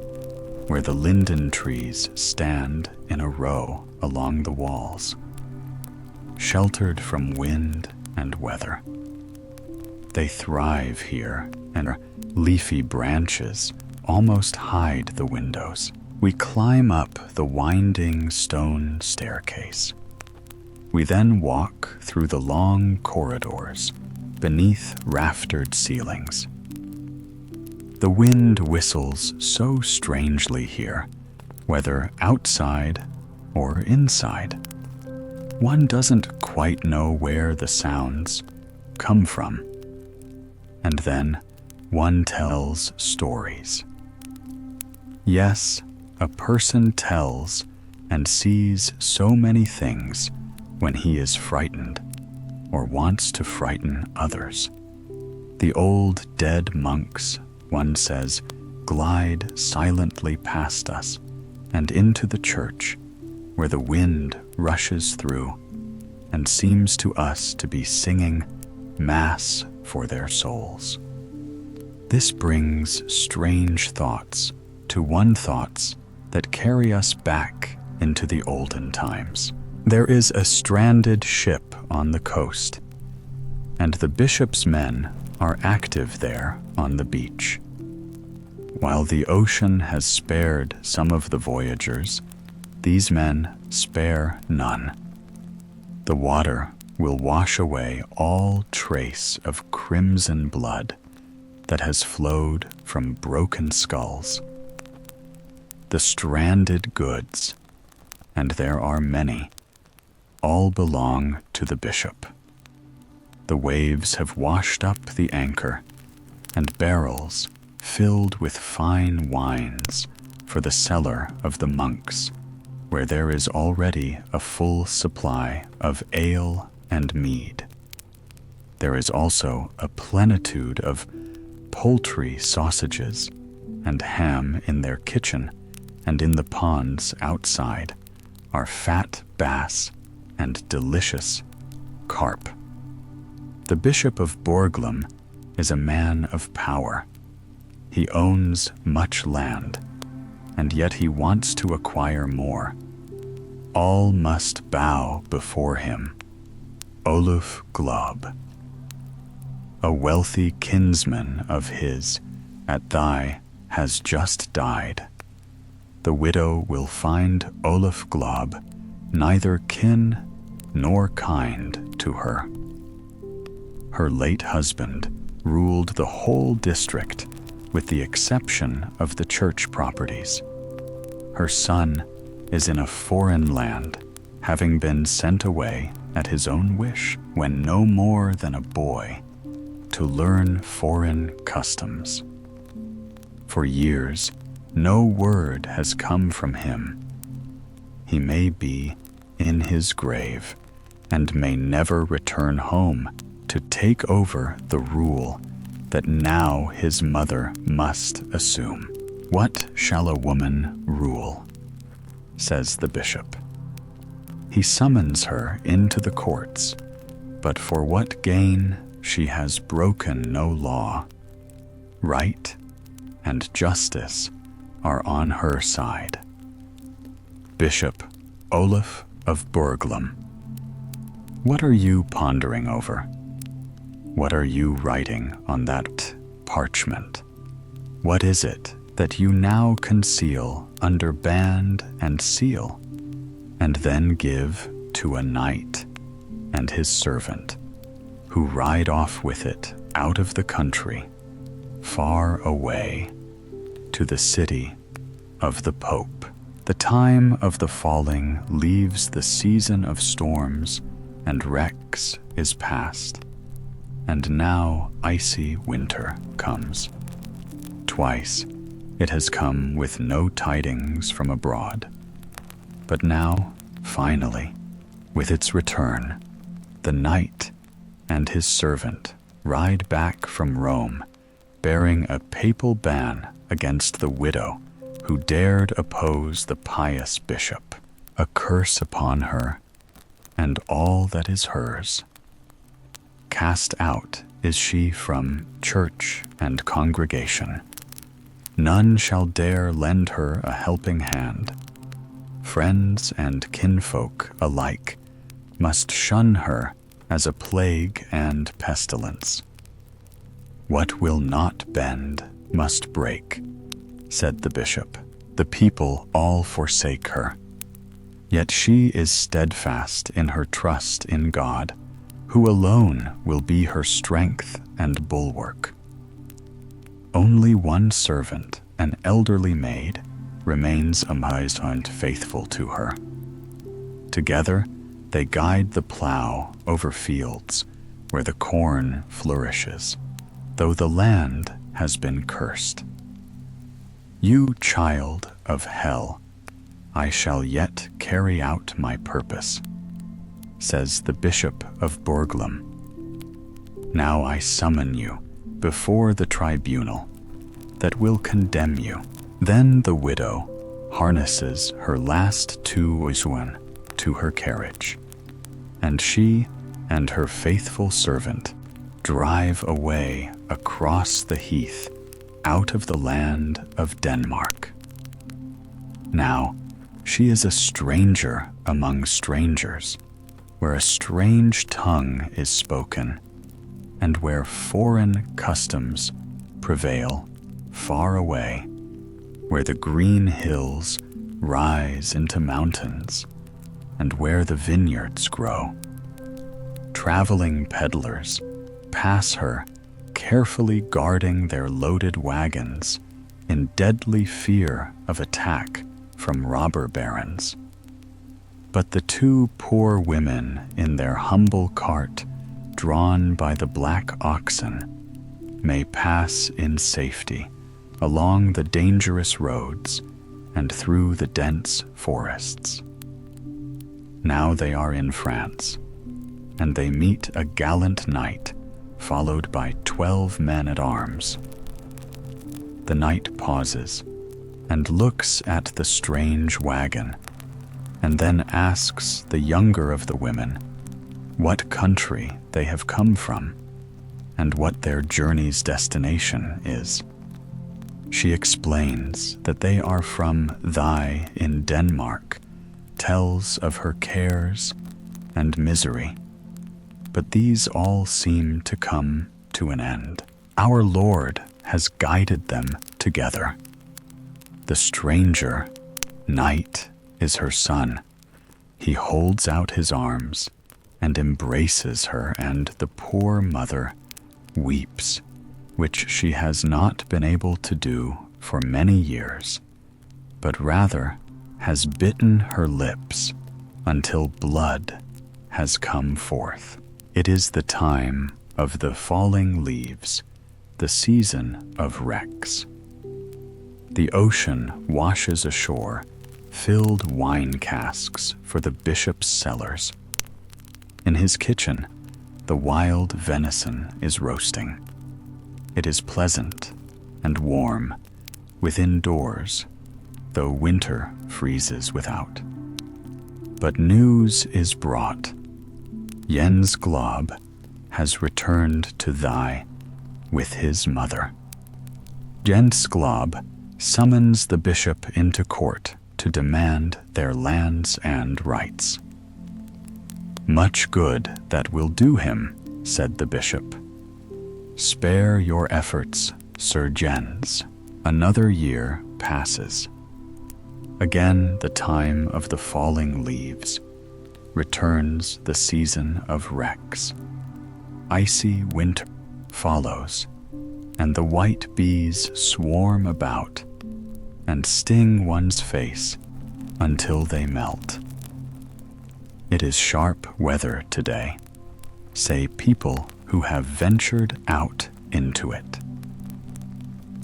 where the linden trees stand in a row along the walls, sheltered from wind and weather. They thrive here, and our leafy branches almost hide the windows. We climb up the winding stone staircase, We then walk through the long corridors beneath raftered ceilings. The wind whistles so strangely here, whether outside or inside. One doesn't quite know where the sounds come from. And then one tells stories. Yes, a person tells and sees so many things when he is frightened or wants to frighten others. The old dead monks, one says, glide silently past us and into the church, where the wind rushes through and seems to us to be singing Mass for their souls. This brings strange thoughts to one thoughts that carry us back into the olden times. There is a stranded ship on the coast, and the bishop's men are active there on the beach. While the ocean has spared some of the voyagers, these men spare none. The water will wash away all trace of crimson blood that has flowed from broken skulls. The stranded goods, and there are many, all belong to the bishop. The waves have washed up the anchor, and barrels filled with fine wines for the cellar of the monks, where there is already a full supply of ale and mead. There is also a plenitude of poultry sausages and ham in their kitchen, and in the ponds outside are fat bass and delicious carp. The Bishop of Börglum is a man of power. He owns much land, and yet he wants to acquire more. All must bow before him. Oluf Glob. A wealthy kinsman of his at Daae has just died. The widow will find Oluf Glob neither kin nor kind to her. Her late husband ruled the whole district with the exception of the church properties. Her son is in a foreign land, having been sent away at his own wish when no more than a boy to learn foreign customs. For years, no word has come from him. He may be in his grave and may never return home to take over the rule that now his mother must assume. What shall a woman rule? Says the bishop. He summons her into the courts, but for what gain she has broken no law. Right and justice are on her side. Bishop Olaf of Börglum, what are you pondering over? What are you writing on that parchment? What is it that you now conceal under band and seal, and then give to a knight and his servant, who ride off with it out of the country, far away, to the city of the Pope? The time of the falling leaves the season of storms, and wrecks is past, and now icy winter comes. Twice it has come with no tidings from abroad, but now, finally, with its return, the knight and his servant ride back from Rome, bearing a papal ban against the widow who dared oppose the pious bishop, a curse upon her and all that is hers. Cast out is she from church and congregation. None shall dare lend her a helping hand. Friends and kinfolk alike must shun her as a plague and pestilence. What will not bend must break, said the bishop. The people all forsake her. Yet she is steadfast in her trust in God, who alone will be her strength and bulwark. Only one servant, an elderly maid, remains amazed faithful to her. Together, they guide the plow over fields where the corn flourishes, though the land has been cursed. You child of hell, I shall yet carry out my purpose, says the Bishop of Börglum. Now I summon you before the tribunal that will condemn you. Then the widow harnesses her last two oxen to her carriage, and she and her faithful servant drive away across the heath out of the land of Denmark. Now she is a stranger among strangers, where a strange tongue is spoken, and where foreign customs prevail far away, where the green hills rise into mountains, and where the vineyards grow. Traveling peddlers pass her, carefully guarding their loaded wagons in deadly fear of attack from robber barons. But the two poor women in their humble cart, drawn by the black oxen, may pass in safety along the dangerous roads and through the dense forests. Now they are in France, and they meet a gallant knight followed by 12 men-at-arms. The knight pauses and looks at the strange wagon, and then asks the younger of the women what country they have come from and what their journey's destination is. She explains that they are from Daae in Denmark, tells of her cares and misery, but these all seem to come to an end. Our Lord has guided them together. The stranger, Knight, is her son. He holds out his arms and embraces her, and the poor mother weeps, which she has not been able to do for many years, but rather has bitten her lips until blood has come forth. It is the time of the falling leaves, the season of wrecks. The ocean washes ashore filled wine casks for the bishop's cellars. In his kitchen, the wild venison is roasting. It is pleasant and warm within doors, though winter freezes without. But news is brought. Jens Glob has returned to Daae with his mother. Jens Glob summons the bishop into court to demand their lands and rights. Much good that will do him, said the bishop. Spare your efforts, Sir Jens. Another year passes. Again the time of the falling leaves. Returns the season of wrecks. Icy winter follows, and the white bees swarm about and sting one's face until they melt. It is sharp weather today, say people who have ventured out into it.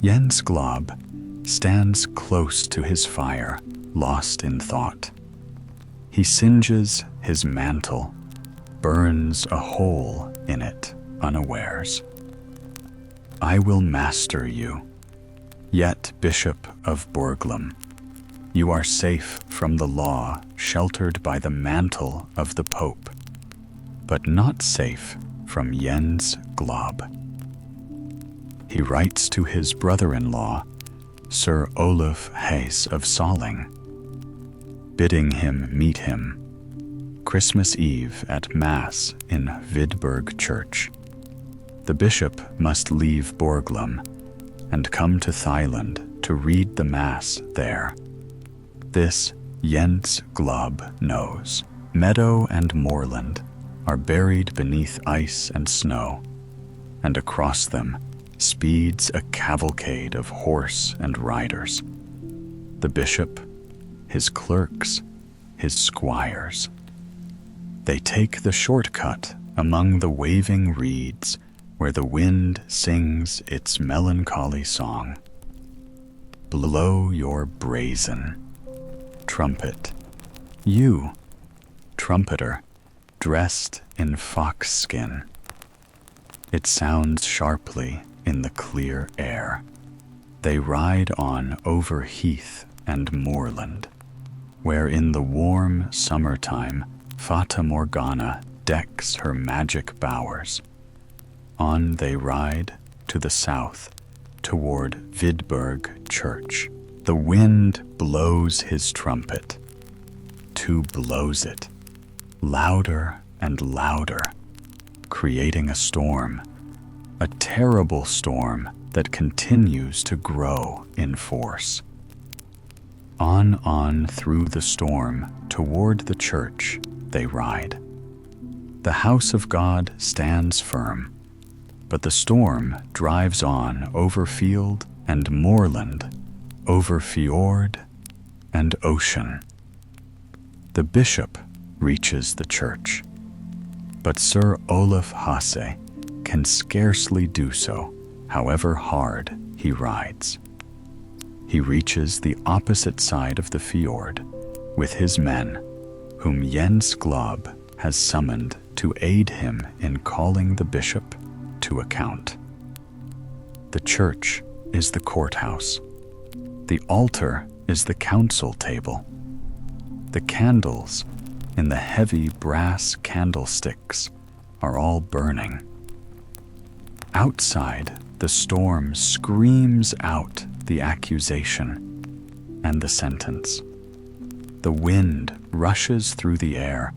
Jens Glob stands close to his fire, lost in thought. He singes his mantle, burns a hole in it unawares. I will master you. Yet, Bishop of Börglum, you are safe from the law, sheltered by the mantle of the Pope, but not safe from Jens Glob. He writes to his brother-in-law, Sir Olaf Hayes of Salling, bidding him meet him Christmas Eve at Mass in Vidberg Church. The bishop must leave Börglum and come to Thailand to read the Mass there. This Jens Glob knows. Meadow and moorland are buried beneath ice and snow, and across them speeds a cavalcade of horse and riders. The bishop, his clerks, his squires. They take the shortcut among the waving reeds where the wind sings its melancholy song. Blow your brazen trumpet, you, trumpeter, dressed in fox skin. It sounds sharply in the clear air. They ride on over heath and moorland, where in the warm summertime Fata Morgana decks her magic bowers. On they ride to the south, toward Vidberg Church. The wind blows his trumpet. Two blows it, louder and louder, creating a storm, a terrible storm that continues to grow in force. On through the storm, toward the church they ride. The house of God stands firm, but the storm drives on over field and moorland, over fjord and ocean. The bishop reaches the church, but Sir Olaf Hasse can scarcely do so, however hard he rides. He reaches the opposite side of the fjord with his men, whom Jens Glob has summoned to aid him in calling the bishop to account. The church is the courthouse. The altar is the council table. The candles in the heavy brass candlesticks are all burning. Outside, the storm screams out the accusation and the sentence. The wind rushes through the air,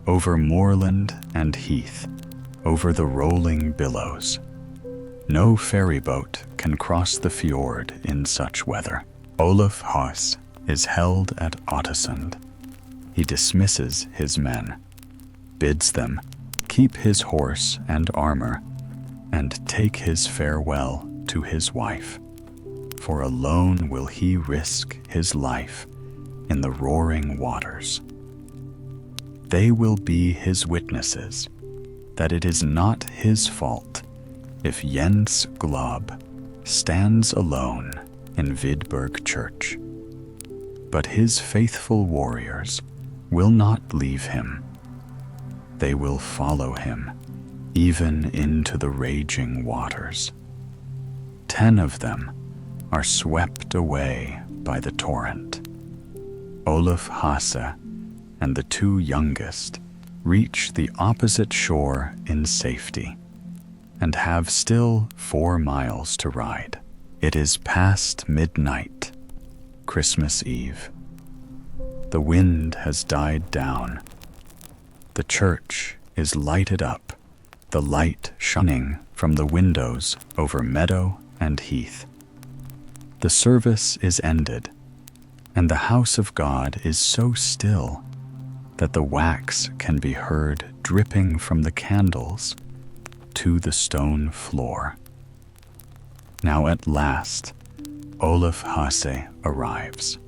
over moorland and heath, over the rolling billows. No ferry boat can cross the fjord in such weather. Olaf Hasse is held at Ottesund. He dismisses his men, bids them keep his horse and armor, and take his farewell to his wife, for alone will he risk his life in the roaring waters. They will be his witnesses that it is not his fault if Jens Glob stands alone in Vidberg Church. But his faithful warriors will not leave him. They will follow him even into the raging waters. 10 of them are swept away by the torrent. Olaf Hasse and the 2 youngest reach the opposite shore in safety and have still 4 miles to ride. It is past midnight, Christmas Eve. The wind has died down. The church is lighted up, the light shining from the windows over meadow and heath. The service is ended, and the house of God is so still that the wax can be heard dripping from the candles to the stone floor. Now at last, Olaf Hasse arrives.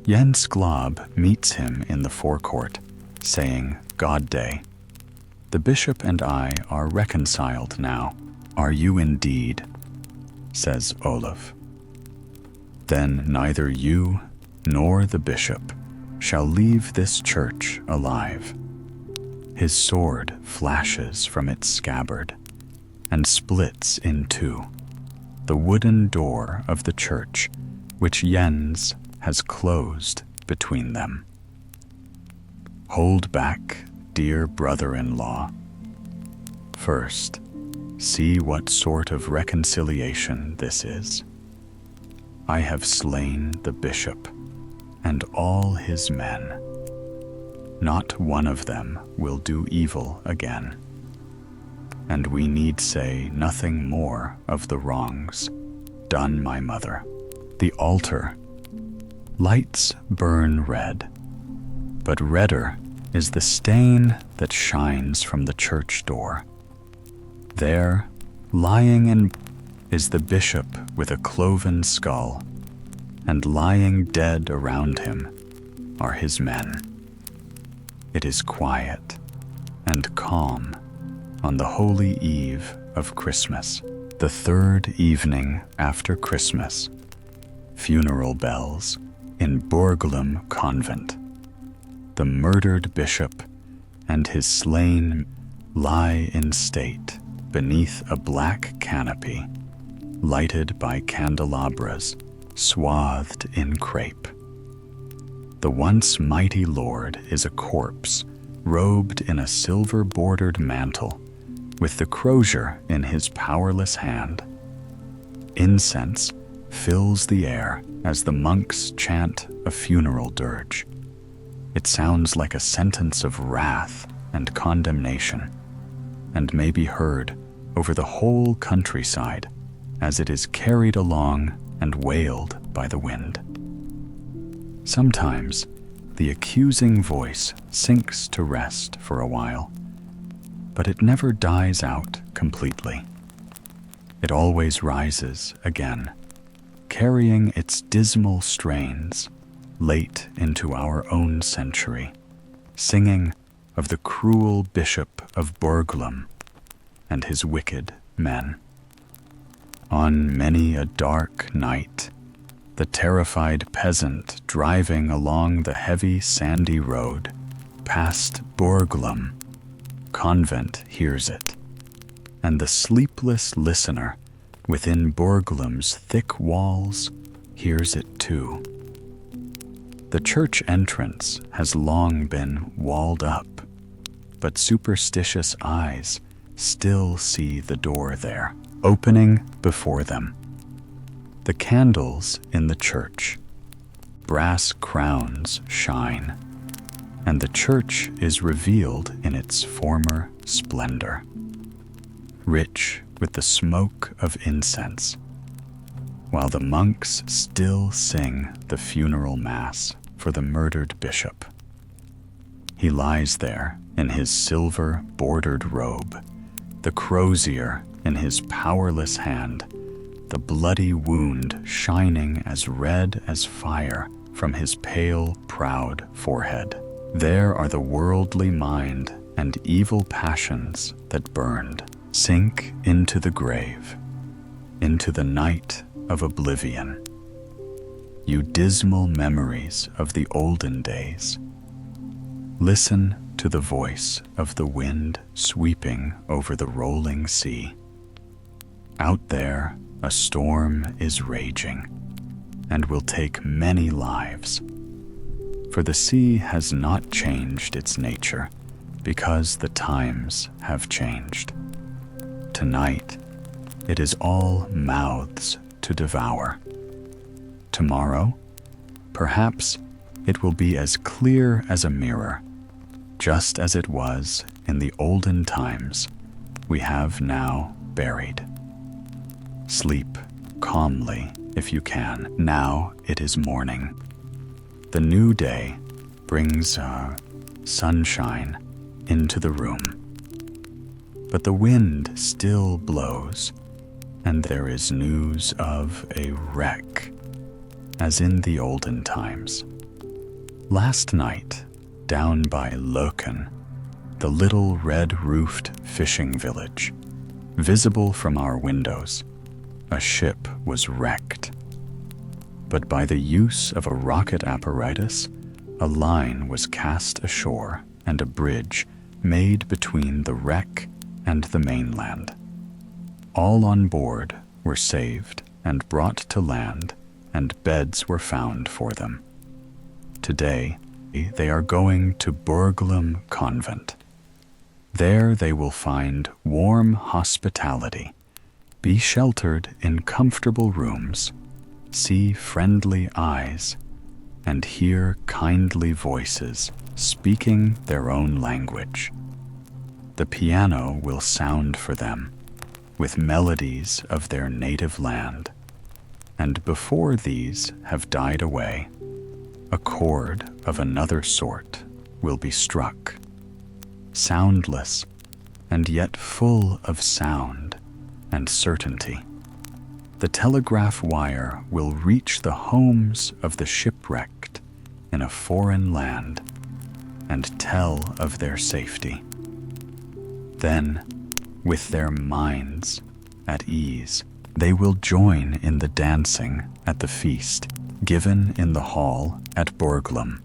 Jens Glob meets him in the forecourt, saying, "God day. The bishop and I are reconciled now." "Are you indeed?" says Olaf. "Then neither you nor the bishop shall leave this church alive." His sword flashes from its scabbard and splits in 2 the wooden door of the church, which Jens has closed between them. "Hold back, dear brother-in-law. First, see what sort of reconciliation this is. I have slain the bishop and all his men. Not one of them will do evil again. And we need say nothing more of the wrongs done my mother. The altar Lights burn red, but redder is the stain that shines from the church door. There, lying in, is the bishop with a cloven skull, and lying dead around him are his men. It is quiet and calm on the holy eve of Christmas, the third evening after Christmas. Funeral bells in Börglum convent. The murdered bishop and his slain lie in state beneath a black canopy, lighted by candelabras swathed in crape. The once mighty Lord is a corpse, robed in a silver-bordered mantle, with the crozier in his powerless hand. Incense fills the air as the monks chant a funeral dirge. It sounds like a sentence of wrath and condemnation, and may be heard over the whole countryside as it is carried along and wailed by the wind. Sometimes the accusing voice sinks to rest for a while, but it never dies out completely. It always rises again, carrying its dismal strains late into our own century, singing of the cruel Bishop of Börglum and his wicked men. On many a dark night, the terrified peasant driving along the heavy sandy road past Börglum convent hears it, and the sleepless listener within Börglum's thick walls hears it too. The church entrance has long been walled up, but superstitious eyes still see the door there, opening before them. The candles in the church, brass crowns shine, and the church is revealed in its former splendor, rich with the smoke of incense, while the monks still sing the funeral mass for the murdered bishop. He lies there in his silver-bordered robe, the crozier in his powerless hand, the bloody wound shining as red as fire from his pale, proud forehead. There are the worldly mind and evil passions that burned, sink into the grave, into the night of oblivion. You dismal memories of the olden days, listen to the voice of the wind sweeping over the rolling sea. Out there, a storm is raging and will take many lives, for the sea has not changed its nature because the times have changed. Tonight, it is all mouths to devour. Tomorrow, perhaps it will be as clear as a mirror, just as it was in the olden times we have now buried. Sleep calmly if you can. Now it is morning. The new day brings sunshine into the room. But the wind still blows, and there is news of a wreck, as in the olden times. Last night, down by Loken, the little red-roofed fishing village, visible from our windows, a ship was wrecked. But by the use of a rocket apparatus, a line was cast ashore and a bridge made between the wreck and the mainland. All on board were saved and brought to land, and beds were found for them. Today, they are going to Börglum convent. There they will find warm hospitality, be sheltered in comfortable rooms, see friendly eyes, and hear kindly voices speaking their own language. The piano will sound for them with melodies of their native land, and before these have died away, a chord of another sort will be struck, soundless and yet full of sound and certainty. The telegraph wire will reach the homes of the shipwrecked in a foreign land and tell of their safety. Then, with their minds at ease, they will join in the dancing at the feast given in the hall at Börglum.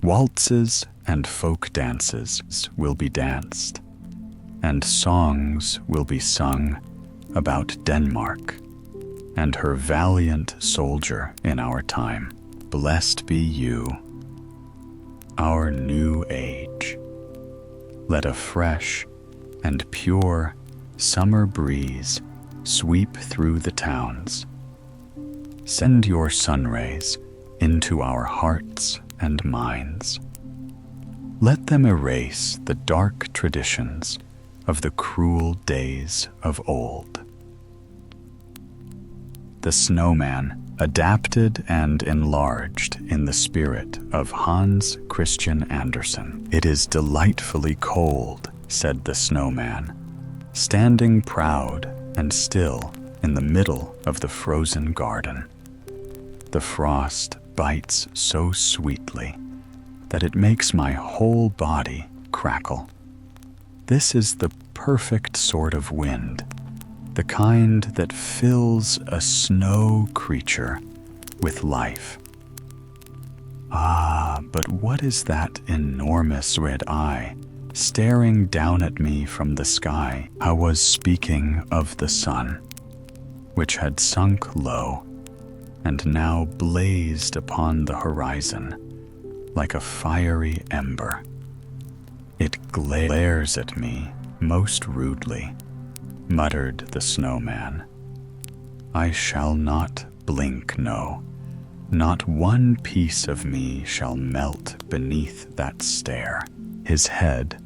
Waltzes and folk dances will be danced, and songs will be sung about Denmark and her valiant soldier in our time. Blessed be you, our new age. Let a fresh and pure summer breeze sweep through the towns. Send your sun rays into our hearts and minds. Let them erase the dark traditions of the cruel days of old. The Snowman, adapted and enlarged in the spirit of Hans Christian Andersen. It is delightfully cold, said the snowman, standing proud and still in the middle of the frozen garden. The frost bites so sweetly that it makes my whole body crackle. This is the perfect sort of wind, the kind that fills a snow creature with life. Ah, but what is that enormous red eye staring down at me from the sky? I was speaking of the sun, which had sunk low and now blazed upon the horizon like a fiery ember. It glares at me most rudely, muttered the snowman. I shall not blink, no. Not one piece of me shall melt beneath that stare. His head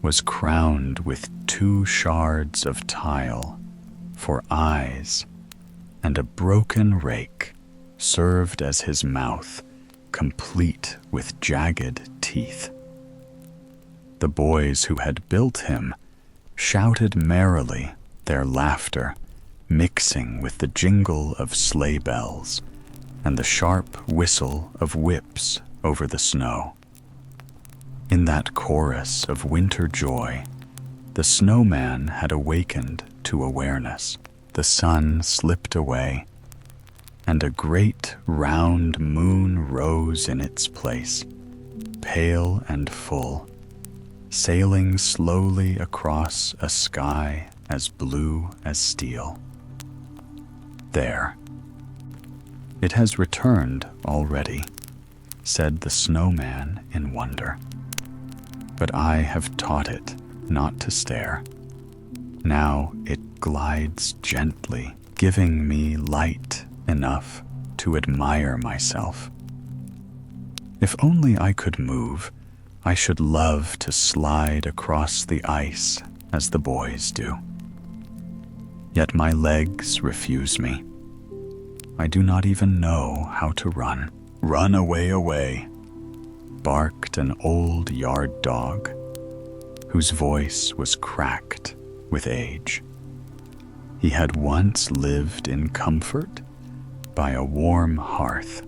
was crowned with 2 shards of tile for eyes, and a broken rake served as his mouth, complete with jagged teeth. The boys who had built him shouted merrily, their laughter mixing with the jingle of sleigh bells and the sharp whistle of whips over the snow. In that chorus of winter joy, the snowman had awakened to awareness. The sun slipped away, and a great round moon rose in its place, pale and full, sailing slowly across a sky as blue as steel. There. It has returned already, said the snowman in wonder. But I have taught it not to stare. Now it glides gently, giving me light enough to admire myself. If only I could move, I should love to slide across the ice as the boys do. Yet my legs refuse me. I do not even know how to run. Run away, away, barked an old yard dog, whose voice was cracked with age. He had once lived in comfort by a warm hearth,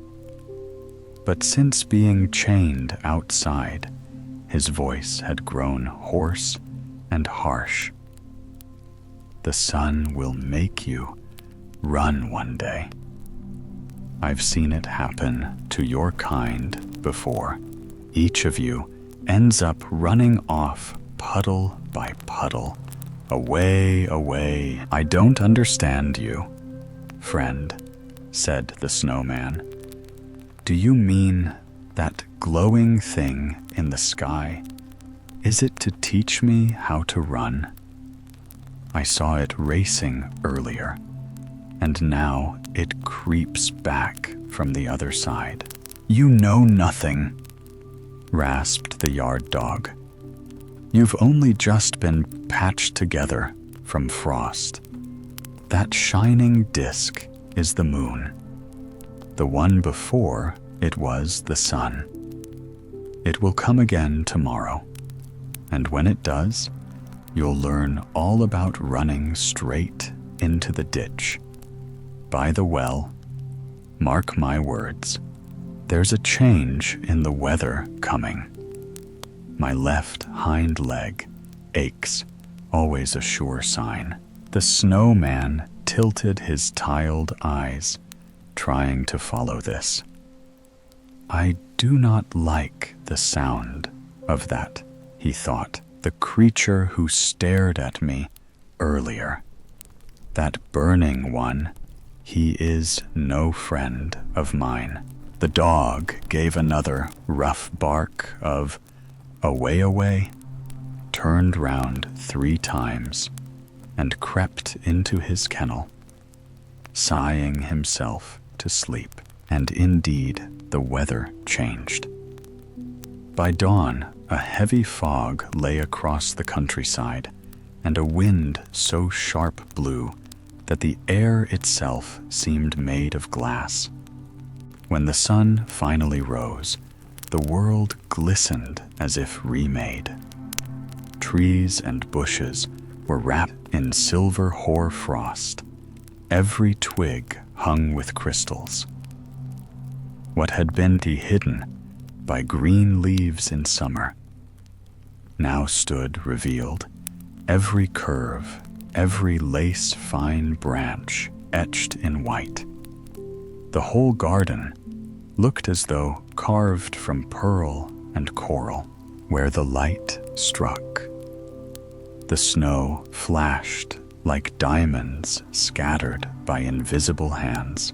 but since being chained outside, his voice had grown hoarse and harsh. The sun will make you run one day. I've seen it happen to your kind before. Each of you ends up running off puddle by puddle, away, away. I don't understand you, friend, said the snowman. Do you mean that glowing thing in the sky? Is it to teach me how to run? I saw it racing earlier, and now it creeps back from the other side. You know nothing, rasped the yard dog. You've only just been patched together from frost. That shining disk is the moon. The one before It was the sun. It will come again tomorrow, and when it does, you'll learn all about running straight into the ditch. By the well, mark my words, there's a change in the weather coming. My left hind leg aches, always a sure sign. The snowman tilted his tiled eyes, trying to follow this. I do not like the sound of that, he thought. The creature who stared at me earlier. That burning one, he is no friend of mine. The dog gave another rough bark of away, away, turned round 3 times, and crept into his kennel, sighing himself to sleep. And indeed, the weather changed. By dawn, a heavy fog lay across the countryside, and a wind so sharp blew that the air itself seemed made of glass. When the sun finally rose, the world glistened as if remade. Trees and bushes were wrapped in silver hoar frost. Every twig hung with crystals. What had been hidden by green leaves in summer now stood revealed, every curve, every lace-fine branch etched in white. The whole garden looked as though carved from pearl and coral. Where the light struck, the snow flashed like diamonds scattered by invisible hands.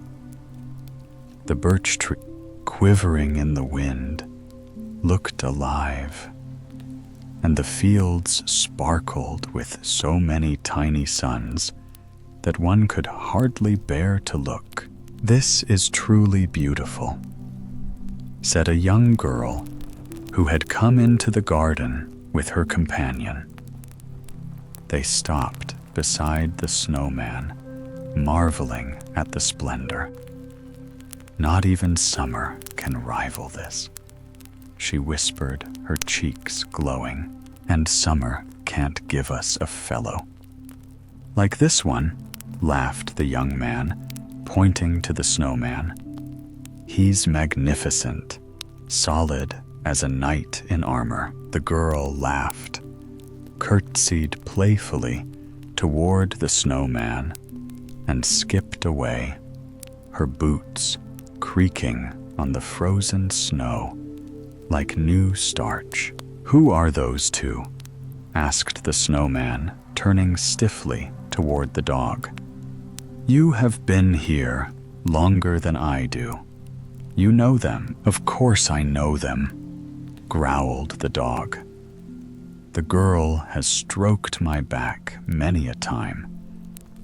The birch tree, quivering in the wind, looked alive, and the fields sparkled with so many tiny suns that one could hardly bear to look. This is truly beautiful, said a young girl who had come into the garden with her companion. They stopped beside the snowman, marveling at the splendor. Not even summer can rival this, she whispered, her cheeks glowing. And summer can't give us a fellow like this one, laughed the young man, pointing to the snowman. He's magnificent, solid as a knight in armor. The girl laughed, curtsied playfully toward the snowman, and skipped away, her boots creaking on the frozen snow like new starch. Who are those two? Asked the snowman, turning stiffly toward the dog. You have been here longer than I do. You know them. Of course I know them, growled the dog. The girl has stroked my back many a time,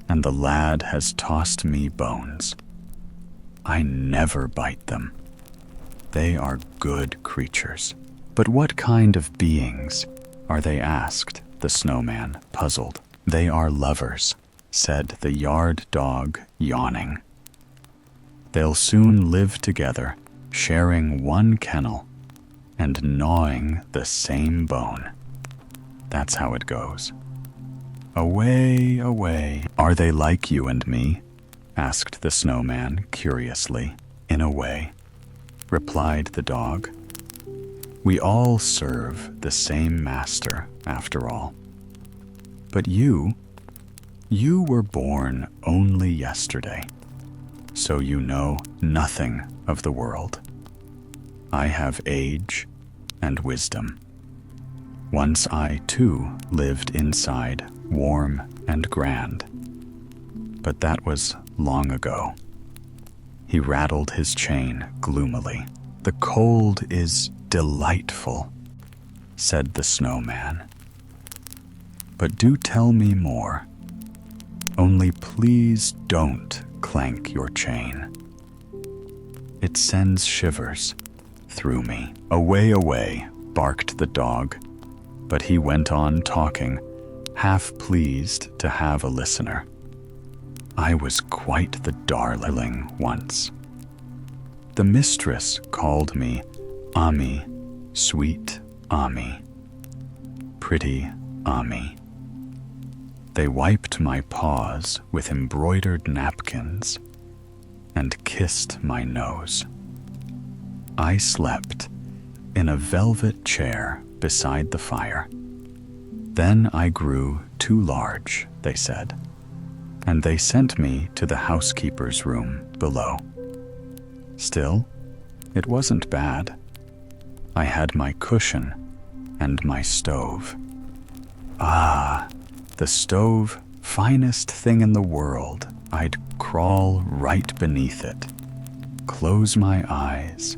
and the lad has tossed me bones. I never bite them. They are good creatures. But what kind of beings are they? Asked the snowman, puzzled. They are lovers, said the yard dog, yawning. They'll soon live together, sharing one kennel and gnawing the same bone. That's how it goes. Away, away. Are they like you and me? Asked the snowman curiously. In a way, replied the dog. We all serve the same master, after all. But you were born only yesterday, so you know nothing of the world. I have age and wisdom. Once I, too, lived inside, warm and grand. But that was long ago. He rattled his chain gloomily. The cold is delightful, said the snowman. But do tell me more. Only please don't clank your chain. It sends shivers through me. Away, away, barked the dog, but he went on talking, half pleased to have a listener. I was quite the darling once. The mistress called me Ami, sweet Ami, pretty Ami. They wiped my paws with embroidered napkins and kissed my nose. I slept in a velvet chair beside the fire. Then I grew too large, they said, and they sent me to the housekeeper's room below. Still, it wasn't bad. I had my cushion and my stove. Ah, the stove, finest thing in the world. I'd crawl right beneath it, close my eyes,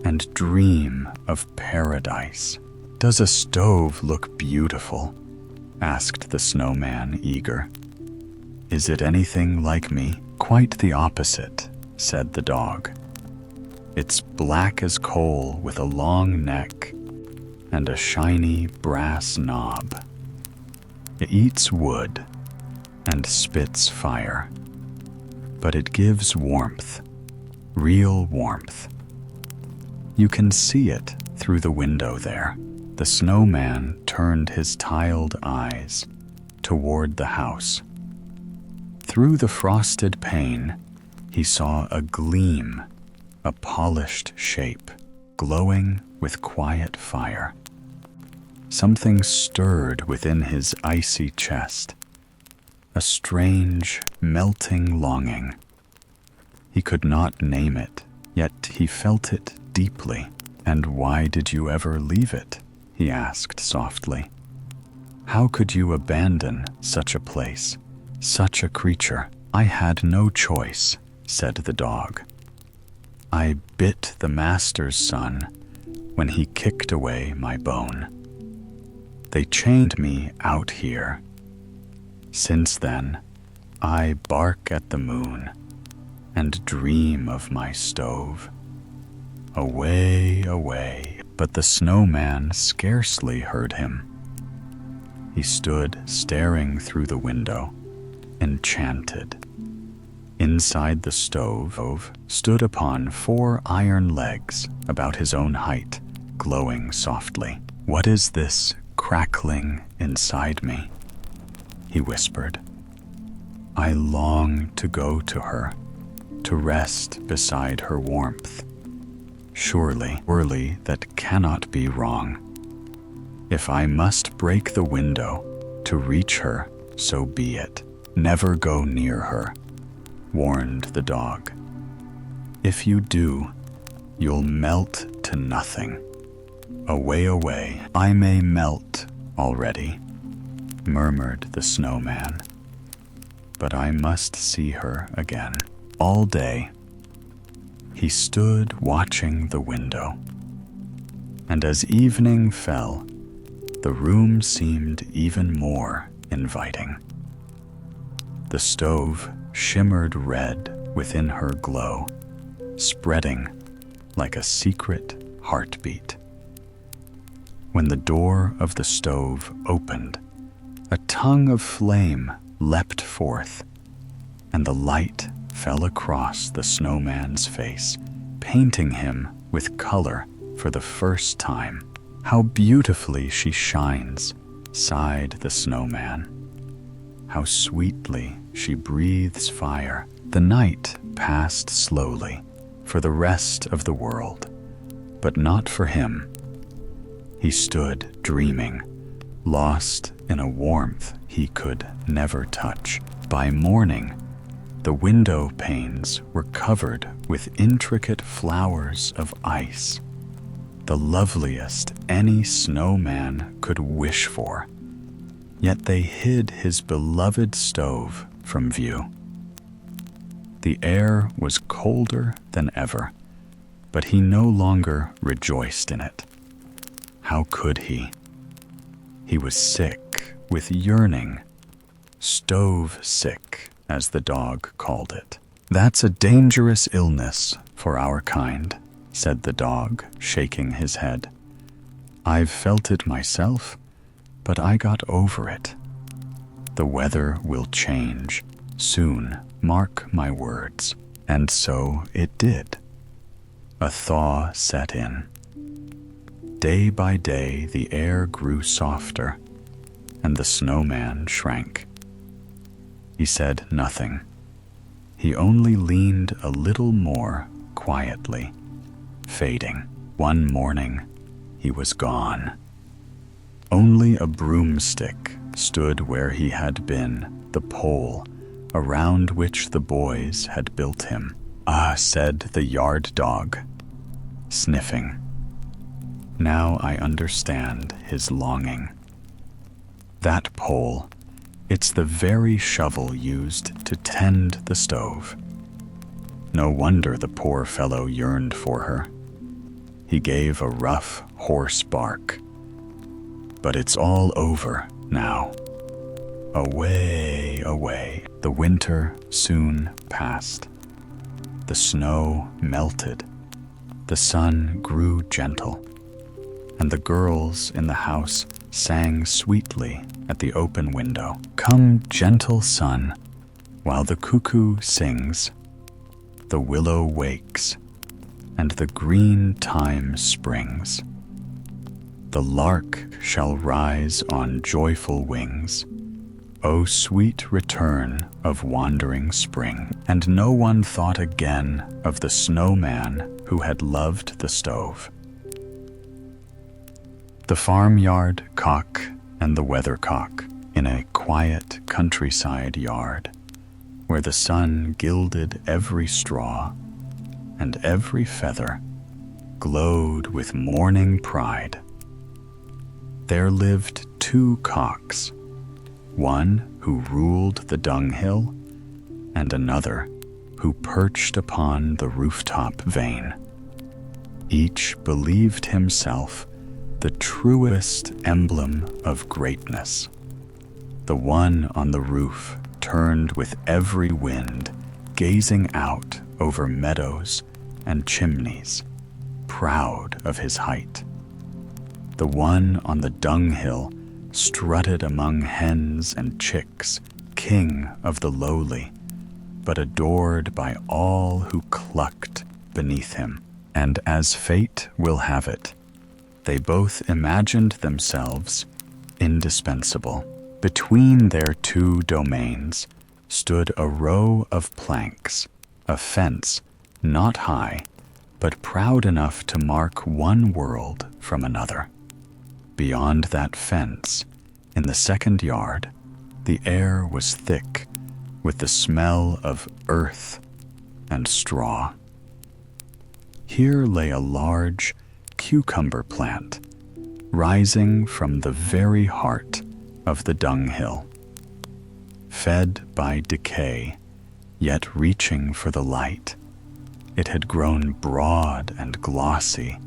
and dream of paradise. "Does a stove look beautiful?" asked the snowman, eager. "Is it anything like me?" "Quite the opposite," said the dog. "It's black as coal with a long neck and a shiny brass knob. It eats wood and spits fire, but it gives warmth, real warmth. You can see it through the window there." The snowman turned his tiled eyes toward the house. Through the frosted pane, he saw a gleam, a polished shape, glowing with quiet fire. Something stirred within his icy chest, a strange, melting longing. He could not name it, yet he felt it deeply. "And why did you ever leave it?" he asked softly. "How could you abandon such a place, such a creature?" "I had no choice," said the dog. "I bit the master's son when he kicked away my bone. They chained me out here. Since then, I bark at the moon and dream of my stove. Away, away." But the snowman scarcely heard him. He stood staring through the window, enchanted. Inside the stove stood upon 4 iron legs about his own height, glowing softly. "What is this crackling inside me?" he whispered. "I long to go to her, to rest beside her warmth. Surely that cannot be wrong. If I must break the window to reach her, so be it. Never go near her," warned the dog. "If you do, you'll melt to nothing. Away, away." "I may melt already," murmured the snowman, "but I must see her again." All day, he stood watching the window, and as evening fell, the room seemed even more inviting. The stove shimmered red within her glow, spreading like a secret heartbeat. When the door of the stove opened, a tongue of flame leapt forth, and the light fell across the snowman's face, painting him with color for the first time. "How beautifully she shines," sighed the snowman. "How sweetly she breathes fire." The night passed slowly for the rest of the world, but not for him. He stood dreaming, lost in a warmth he could never touch. By morning, the window panes were covered with intricate flowers of ice, the loveliest any snowman could wish for. Yet they hid his beloved stove from view. The air was colder than ever, but he no longer rejoiced in it. How could he? He was sick with yearning, stove sick, as the dog called it. "That's a dangerous illness for our kind," said the dog, shaking his head. "I've felt it myself, but I got over it. The weather will change soon, mark my words." And so it did. a thaw set in. Day by day the air grew softer, and the snowman shrank. He said nothing. He only leaned a little more quietly, fading. One morning, he was gone. Only a broomstick stood where he had been, the pole around which the boys had built him. "Ah," said the yard dog, sniffing. "Now I understand his longing. That pole, it's the very shovel used to tend the stove. No wonder the poor fellow yearned for her. He gave a rough, hoarse bark. But it's all over now. Away, away." The winter soon passed. The snow melted. The sun grew gentle, and the girls in the house sang sweetly at the open window. "Come, gentle sun, while the cuckoo sings, the willow wakes, and the green time springs. The lark shall rise on joyful wings. O sweet return of wandering spring." And no one thought again of the snowman who had loved the stove. The farmyard cock and the weathercock in a quiet countryside yard, where the sun gilded every straw and every feather glowed with morning pride. There lived two cocks, one who ruled the dunghill, and another who perched upon the rooftop vane. Each believed himself the truest emblem of greatness. The one on the roof turned with every wind, gazing out over meadows and chimneys, proud of his height. The one on the dunghill strutted among hens and chicks, king of the lowly, but adored by all who clucked beneath him. And as fate will have it, they both imagined themselves indispensable. Between their two domains stood a row of planks, a fence not high, but proud enough to mark one world from another. Beyond that fence, in the second yard, the air was thick with the smell of earth and straw. Here lay a large cucumber plant, rising from the very heart of the dunghill. Fed by decay, yet reaching for the light, it had grown broad and glossy,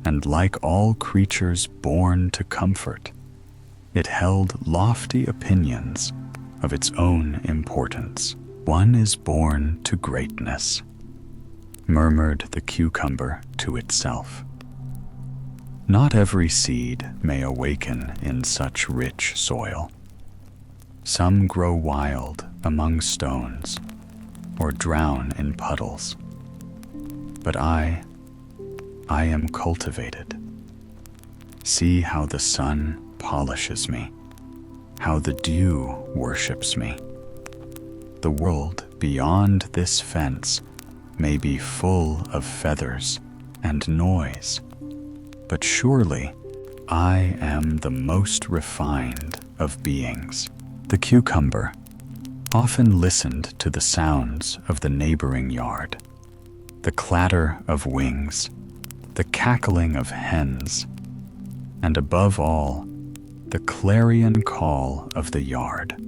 and like all creatures born to comfort, it held lofty opinions of its own importance. "One is born to greatness," murmured the cucumber to itself. "Not every seed may awaken in such rich soil. Some grow wild among stones or drown in puddles. But I am cultivated. See how the sun polishes me, how the dew worships me. The world beyond this fence may be full of feathers and noise, but surely I am the most refined of beings." The cucumber often listened to the sounds of the neighboring yard, the clatter of wings, the cackling of hens, and above all, the clarion call of the yard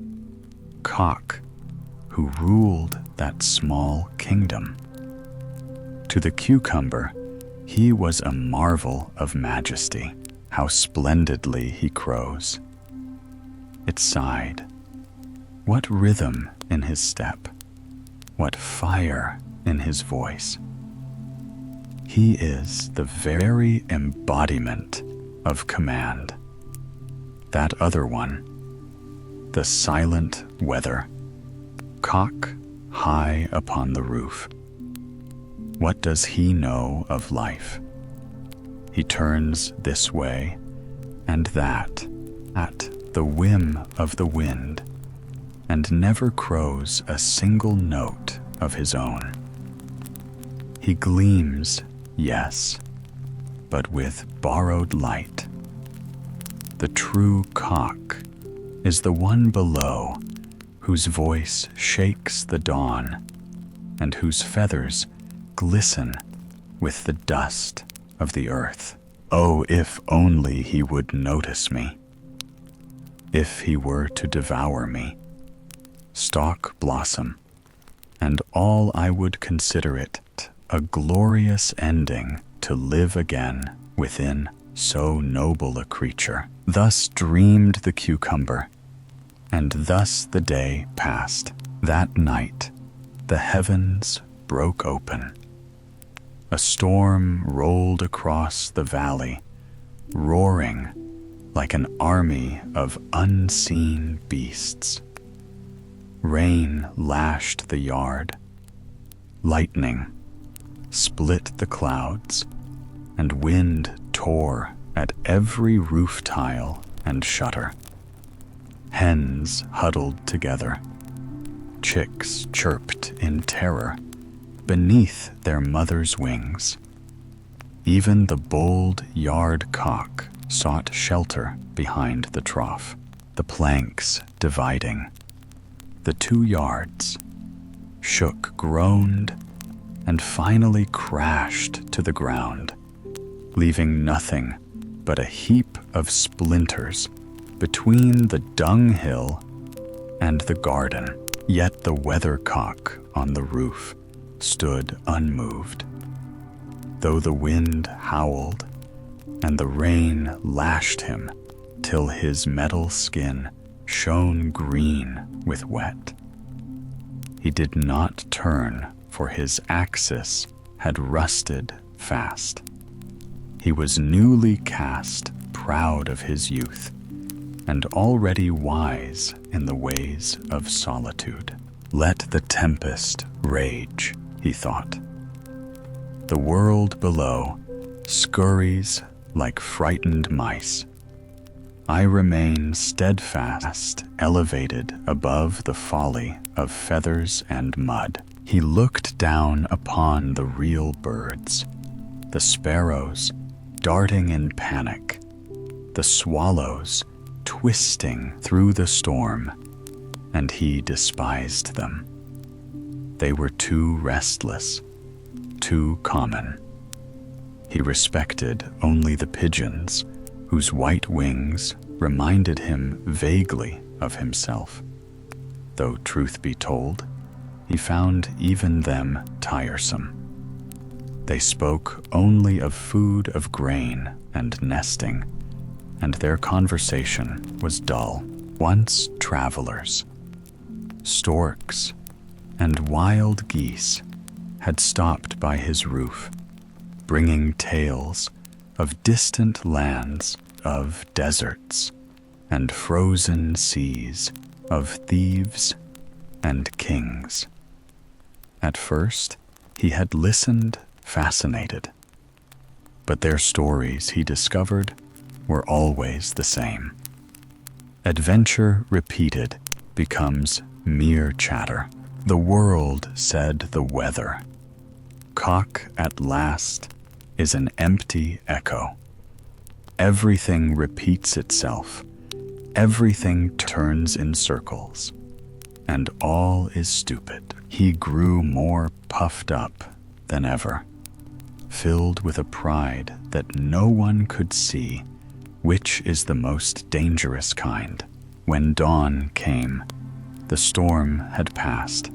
cock, who ruled that small kingdom. To the cucumber, he was a marvel of majesty. How splendidly he crows. It sighed. What rhythm in his step, what fire in his voice. He is the very embodiment of command. That other one, the silent weather, cock high upon the roof. What does he know of life? He turns this way and that at the whim of the wind, and never crows a single note of his own. He gleams, yes, but with borrowed light. The true cock is the one below, whose voice shakes the dawn, and whose feathers glisten with the dust of the earth. Oh, if only he would notice me, if he were to devour me, stalk, blossom, and all, I would consider it a glorious ending to live again within so noble a creature. Thus dreamed the cucumber, and thus the day passed. That night the heavens broke open. A storm rolled across the valley, roaring like an army of unseen beasts. Rain lashed the yard. Lightning split the clouds, and wind tore at every roof tile and shutter. Hens huddled together. Chicks chirped in terror beneath their mother's wings. Even the bold yard cock sought shelter behind the trough, the planks dividing. The 2 yards shook, groaned, and finally crashed to the ground, leaving nothing but a heap of splinters between the dunghill and the garden. Yet the weathercock on the roof stood unmoved, though the wind howled and the rain lashed him till his metal skin shone green with wet. He did not turn, for his axis had rusted fast. He was newly cast, proud of his youth, and already wise in the ways of solitude. Let the tempest rage, he thought. The world below scurries like frightened mice. I remain steadfast, elevated above the folly of feathers and mud. He looked down upon the real birds, the sparrows darting in panic, the swallows twisting through the storm, and he despised them. They were too restless, too common. He respected only the pigeons, whose white wings reminded him vaguely of himself. Though truth be told, he found even them tiresome. They spoke only of food, of grain, and nesting, and their conversation was dull. Once travelers, storks, and wild geese had stopped by his roof, bringing tales of distant lands, of deserts and frozen seas, of thieves and kings. At first, he had listened, fascinated, but their stories, he discovered, were always the same. Adventure repeated becomes mere chatter. The world, said the weather. Cock at last is an empty echo. Everything repeats itself. Everything turns in circles. And all is stupid. He grew more puffed up than ever, filled with a pride that no one could see, which is the most dangerous kind. When dawn came, the storm had passed.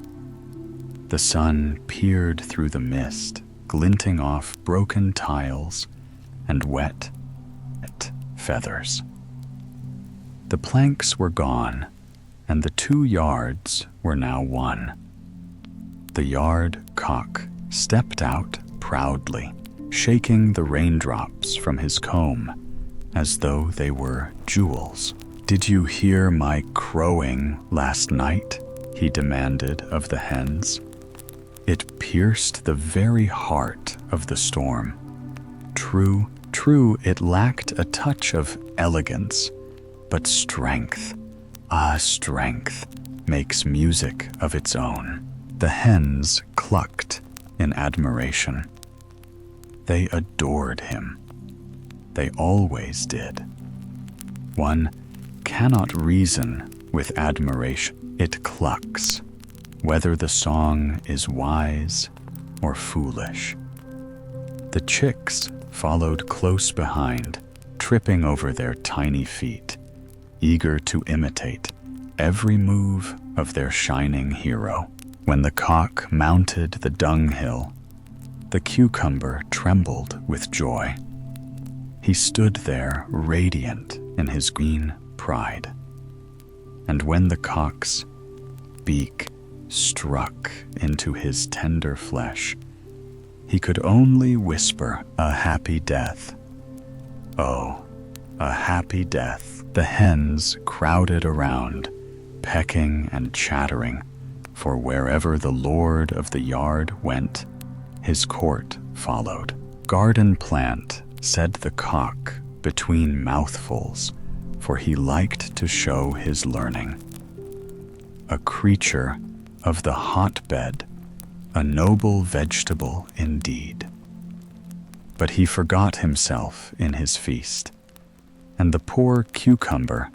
The sun peered through the mist, glinting off broken tiles and wet feathers. The planks were gone, and the 2 yards were now 1. The yard cock stepped out proudly, shaking the raindrops from his comb as though they were jewels. "Did you hear my crowing last night?" he demanded of the hens. It pierced the very heart of the storm. True, it lacked a touch of elegance, but strength, strength, makes music of its own. The hens clucked in admiration. They adored him. They always did. One cannot reason with admiration. It clucks, whether the song is wise or foolish. The chicks followed close behind, tripping over their tiny feet, eager to imitate every move of their shining hero. When the cock mounted the dunghill, the cucumber trembled with joy. He stood there radiant in his green pride. And when the cock's beak struck into his tender flesh, he could only whisper, "A happy death." Oh, a happy death. The hens crowded around, pecking and chattering, for wherever the lord of the yard went, his court followed. "Garden plant," said the cock between mouthfuls, for he liked to show his learning. "A creature of the hotbed, a noble vegetable indeed." But he forgot himself in his feast, and the poor cucumber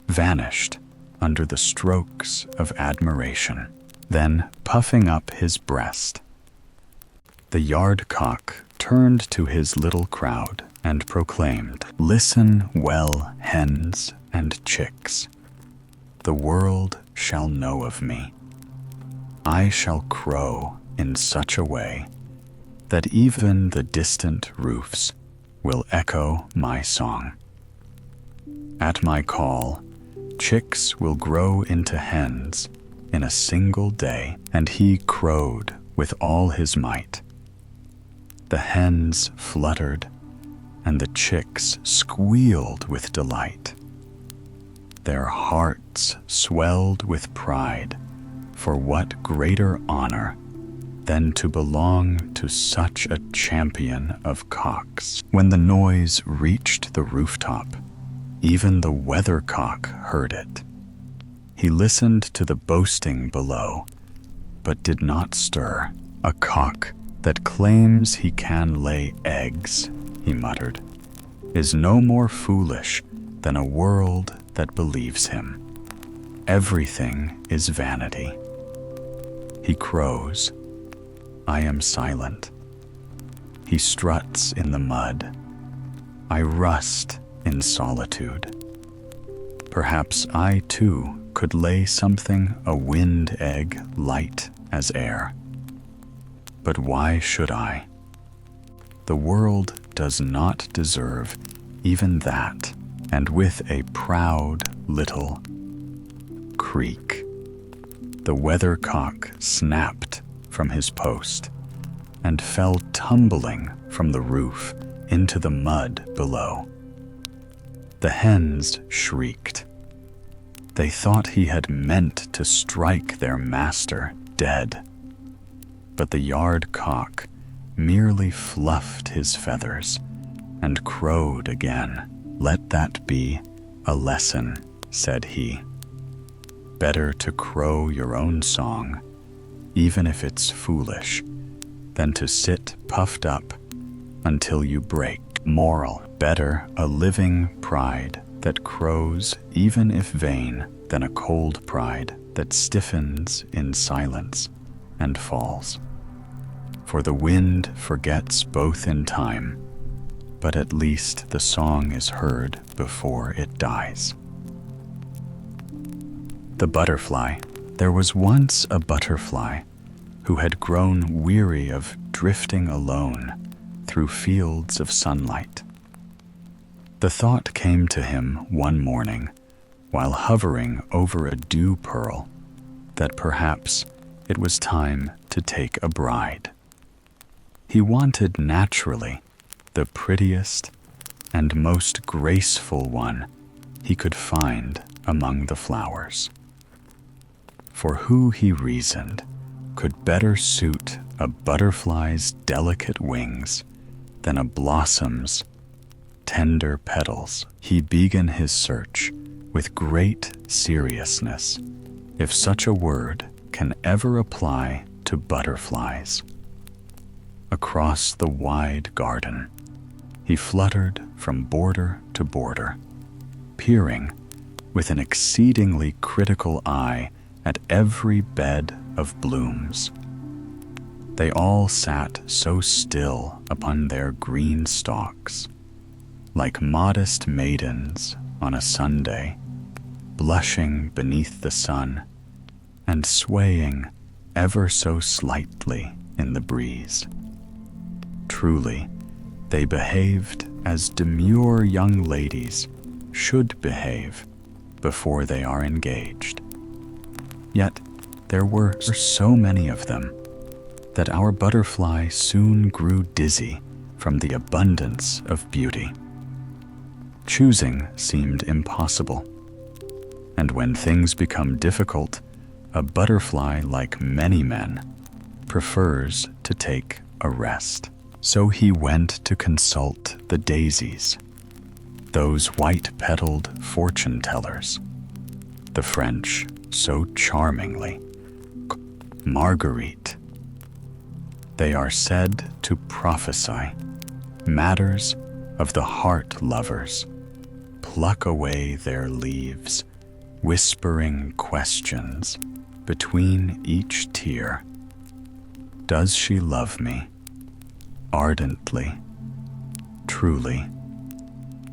vanished under the strokes of admiration. Then, puffing up his breast, the yard cock turned to his little crowd and proclaimed, "Listen well, hens and chicks. The world shall know of me. I shall crow in such a way that even the distant roofs will echo my song. At my call, chicks will grow into hens in a single day." And he crowed with all his might. The hens fluttered, and the chicks squealed with delight. Their hearts swelled with pride, for what greater honor than to belong to such a champion of cocks? When the noise reached the rooftop, even the weathercock heard it. He listened to the boasting below, but did not stir. "A cock that claims he can lay eggs," he muttered, "is no more foolish than a world that believes him. Everything is vanity. He crows. I am silent. He struts in the mud. I rust in solitude. Perhaps I too could lay something, a wind egg light as air. But why should I? The world does not deserve even that." And with a proud little creak, the weathercock snapped from his post and fell tumbling from the roof into the mud below. The hens shrieked. They thought he had meant to strike their master dead. But the yard cock merely fluffed his feathers and crowed again. "Let that be a lesson," said he. "Better to crow your own song, even if it's foolish, than to sit puffed up until you break." Moral: better a living pride that crows even if vain than a cold pride that stiffens in silence and falls. For the wind forgets both in time, but at least the song is heard before it dies. The butterfly. There was once a butterfly who had grown weary of drifting alone through fields of sunlight. The thought came to him one morning while hovering over a dew pearl that perhaps it was time to take a bride. He wanted naturally the prettiest and most graceful one he could find among the flowers. For who, he reasoned, could better suit a butterfly's delicate wings than a blossom's tender petals. He began his search with great seriousness, if such a word can ever apply to butterflies. Across the wide garden, he fluttered from border to border, peering with an exceedingly critical eye at every bed of blooms. They all sat so still upon their green stalks, like modest maidens on a Sunday, blushing beneath the sun and swaying ever so slightly in the breeze. Truly, they behaved as demure young ladies should behave before they are engaged. Yet there were so many of them that our butterfly soon grew dizzy from the abundance of beauty. Choosing seemed impossible, and when things become difficult, a butterfly, like many men, prefers to take a rest. So he went to consult the daisies, those white-petaled fortune-tellers, the French so charmingly Marguerite. They are said to prophesy matters of the heart lovers, pluck away their leaves, whispering questions between each tear. Does she love me? Ardently, truly,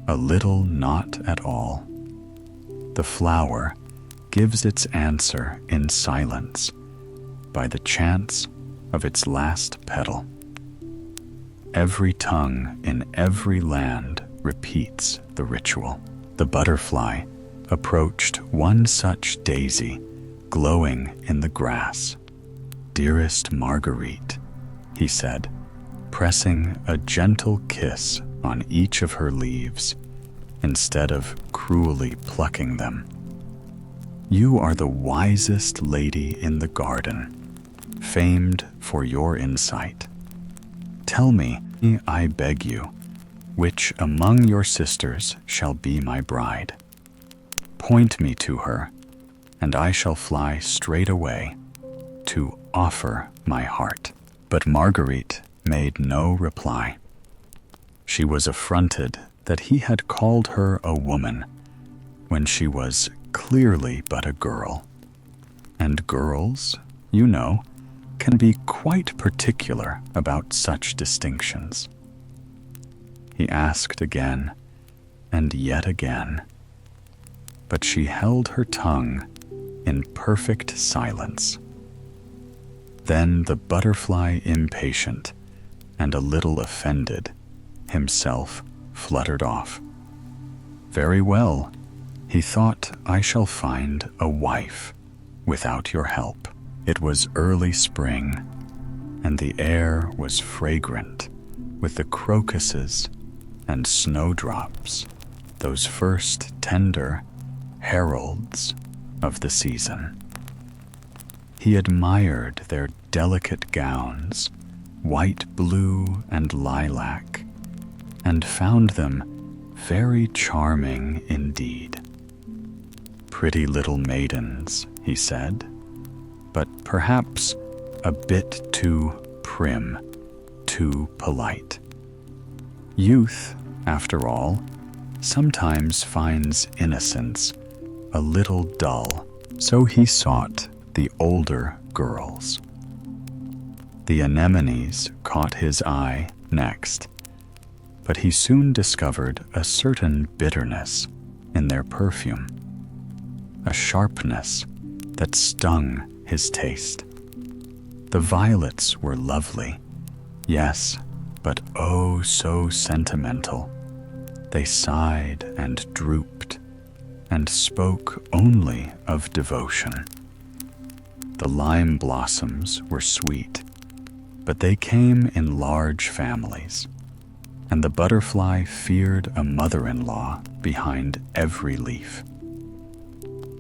a little not at all. The flower gives its answer in silence by the chance of its last petal. Every tongue in every land repeats the ritual. The butterfly approached one such daisy glowing in the grass. "Dearest Marguerite," he said, pressing a gentle kiss on each of her leaves instead of cruelly plucking them. "You are the wisest lady in the garden, famed for your insight. Tell me, I beg you, which among your sisters shall be my bride. Point me to her, and I shall fly straight away to offer my heart." But Marguerite made no reply. She was affronted that he had called her a woman when she was clearly but a girl. And girls, you know, can be quite particular about such distinctions. He asked again and yet again, but she held her tongue in perfect silence. Then the butterfly, impatient and a little offended, himself fluttered off. "Very well," he thought, "I shall find a wife without your help." It was early spring, and the air was fragrant with the crocuses and snowdrops, those first tender heralds of the season. He admired their delicate gowns, white, blue, and lilac, and found them very charming indeed. "Pretty little maidens," he said, "but perhaps a bit too prim, too polite. Youth, after all, sometimes finds innocence a little dull." So he sought the older girls. The anemones caught his eye next, but he soon discovered a certain bitterness in their perfume, a sharpness that stung his taste. The violets were lovely, yes, but oh so sentimental. They sighed and drooped, and spoke only of devotion. The lime blossoms were sweet, but they came in large families, and the butterfly feared a mother-in-law behind every leaf.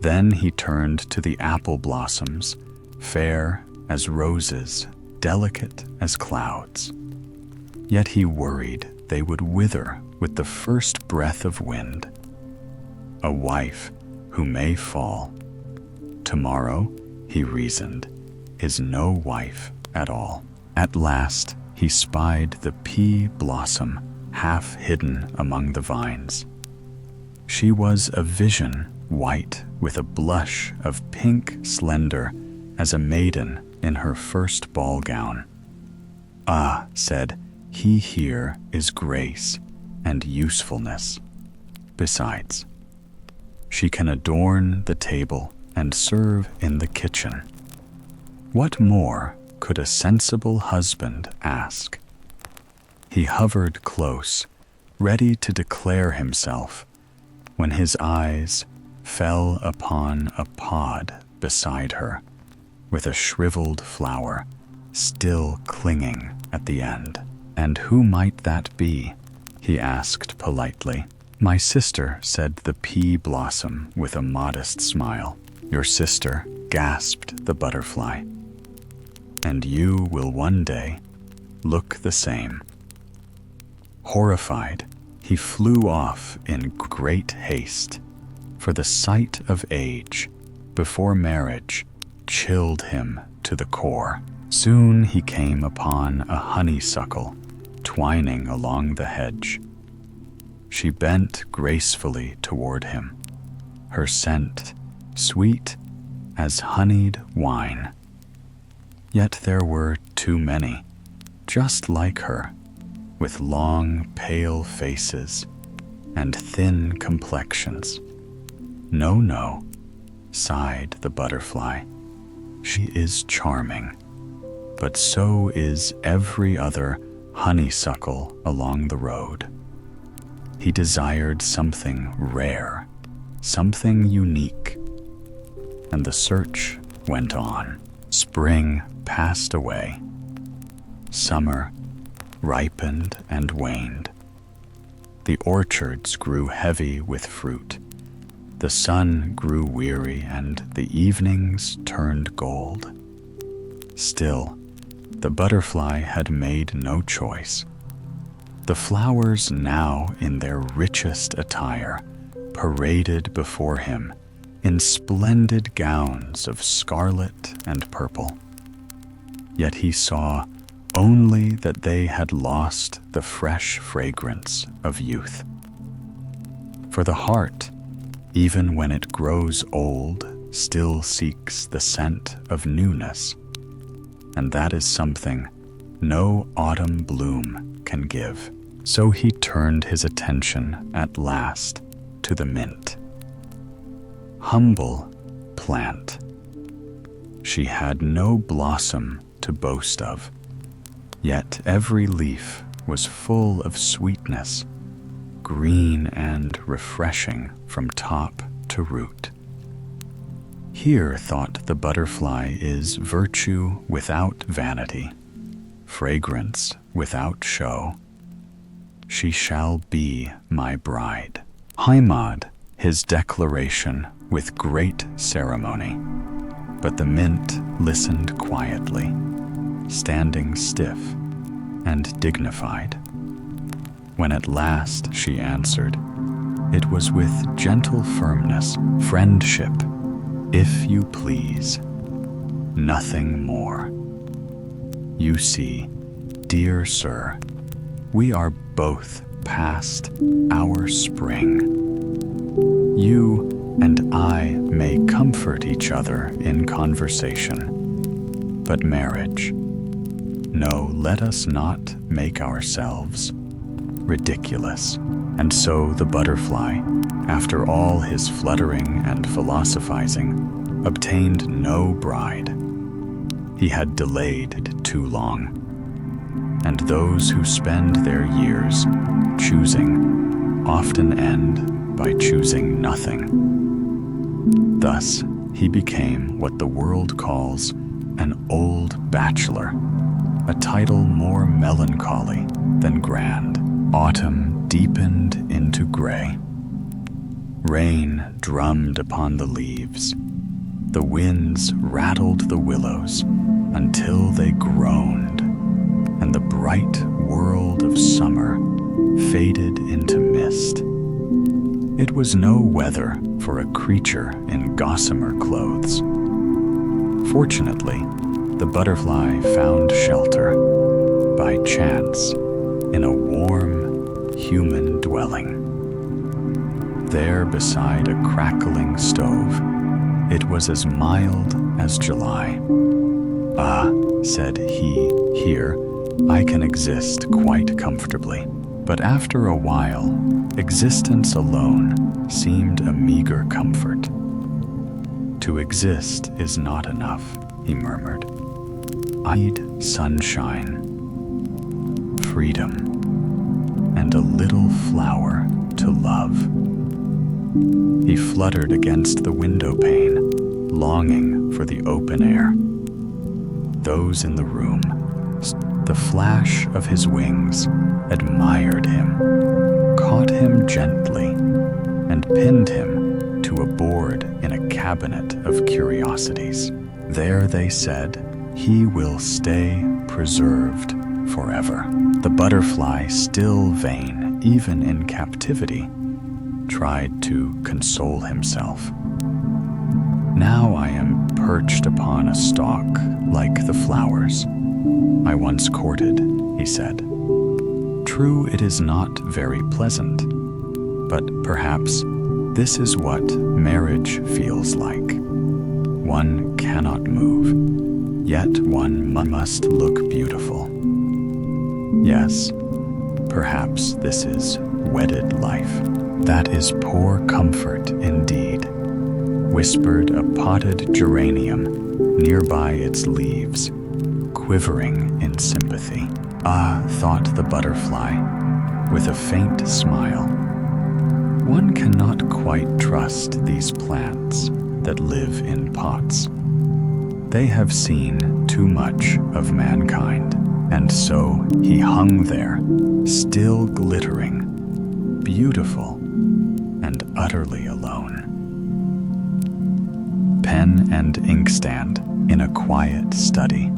Then he turned to the apple blossoms, fair as roses, delicate as clouds. Yet he worried they would wither with the first breath of wind. A wife who may fall. Tomorrow, he reasoned, is no wife at all. At last, he spied the pea blossom half hidden among the vines. She was a vision, white with a blush of pink, slender as a maiden in her first ball gown. "Ah," said he, "here is grace and usefulness. Besides, she can adorn the table and serve in the kitchen. What more could a sensible husband ask?" He hovered close, ready to declare himself, when his eyes fell upon a pod beside her, with a shriveled flower still clinging at the end. "And who might that be?" he asked politely. "My sister," said the pea blossom with a modest smile. "Your sister," gasped the butterfly. "And you will one day look the same." Horrified, he flew off in great haste, for the sight of age before marriage chilled him to the core. Soon he came upon a honeysuckle twining along the hedge. She bent gracefully toward him, her scent sweet as honeyed wine. Yet there were too many, just like her, with long, pale faces and thin complexions. "No, no," sighed the butterfly. "She is charming, but so is every other honeysuckle along the road." He desired something rare, something unique, and the search went on. Spring passed away. Summer ripened and waned. The orchards grew heavy with fruit. The sun grew weary and the evenings turned gold. Still, the butterfly had made no choice. The flowers, now in their richest attire, paraded before him in splendid gowns of scarlet and purple. Yet he saw only that they had lost the fresh fragrance of youth. For the heart, even when it grows old, still seeks the scent of newness, and that is something no autumn bloom can give. So he turned his attention at last to the mint. Humble plant. She had no blossom to boast of, yet every leaf was full of sweetness, green and refreshing from top to root. Here, thought the butterfly, is virtue without vanity, fragrance without show. She shall be my bride. Heimat, his declaration with great ceremony. But the mint listened quietly, standing stiff and dignified. When at last she answered, it was with gentle firmness, "Friendship, if you please, nothing more. You see, dear sir, we are both past our spring. You and I may comfort each other in conversation, but marriage, no, let us not make ourselves ridiculous." And so the butterfly, after all his fluttering and philosophizing, obtained no bride. He had delayed too long, and those who spend their years choosing often end by choosing nothing. Thus, he became what the world calls an old bachelor, a title more melancholy than grand. Autumn deepened into gray. Rain drummed upon the leaves. The winds rattled the willows until they groaned, and the bright world of summer faded into mist. It was no weather for a creature in gossamer clothes. Fortunately, the butterfly found shelter, by chance, in a warm, human dwelling. There beside a crackling stove, it was as mild as July. "Ah," said he, "here I can exist quite comfortably." But after a while, existence alone seemed a meager comfort. "To exist is not enough," he murmured. "I need sunshine, freedom, and a little flower to love." He fluttered against the window pane, longing for the open air. Those in the room, the flash of his wings, admired him, caught him gently, and pinned him to a board in a cabinet of curiosities. There, they said, he will stay preserved forever. The butterfly, still vain even in captivity, tried to console himself. "Now I am perched upon a stalk like the flowers I once courted," he said. "True, it is not very pleasant, but perhaps this is what marriage feels like. One cannot move, yet one must look beautiful. Yes, perhaps this is wedded life." "That is poor comfort indeed," whispered a potted geranium nearby its leaves, quivering in sympathy. "Ah," thought the butterfly, with a faint smile, "one cannot quite trust these plants that live in pots. They have seen too much of mankind." And so he hung there, still glittering, beautiful, and utterly alone. Pen and inkstand in a quiet study,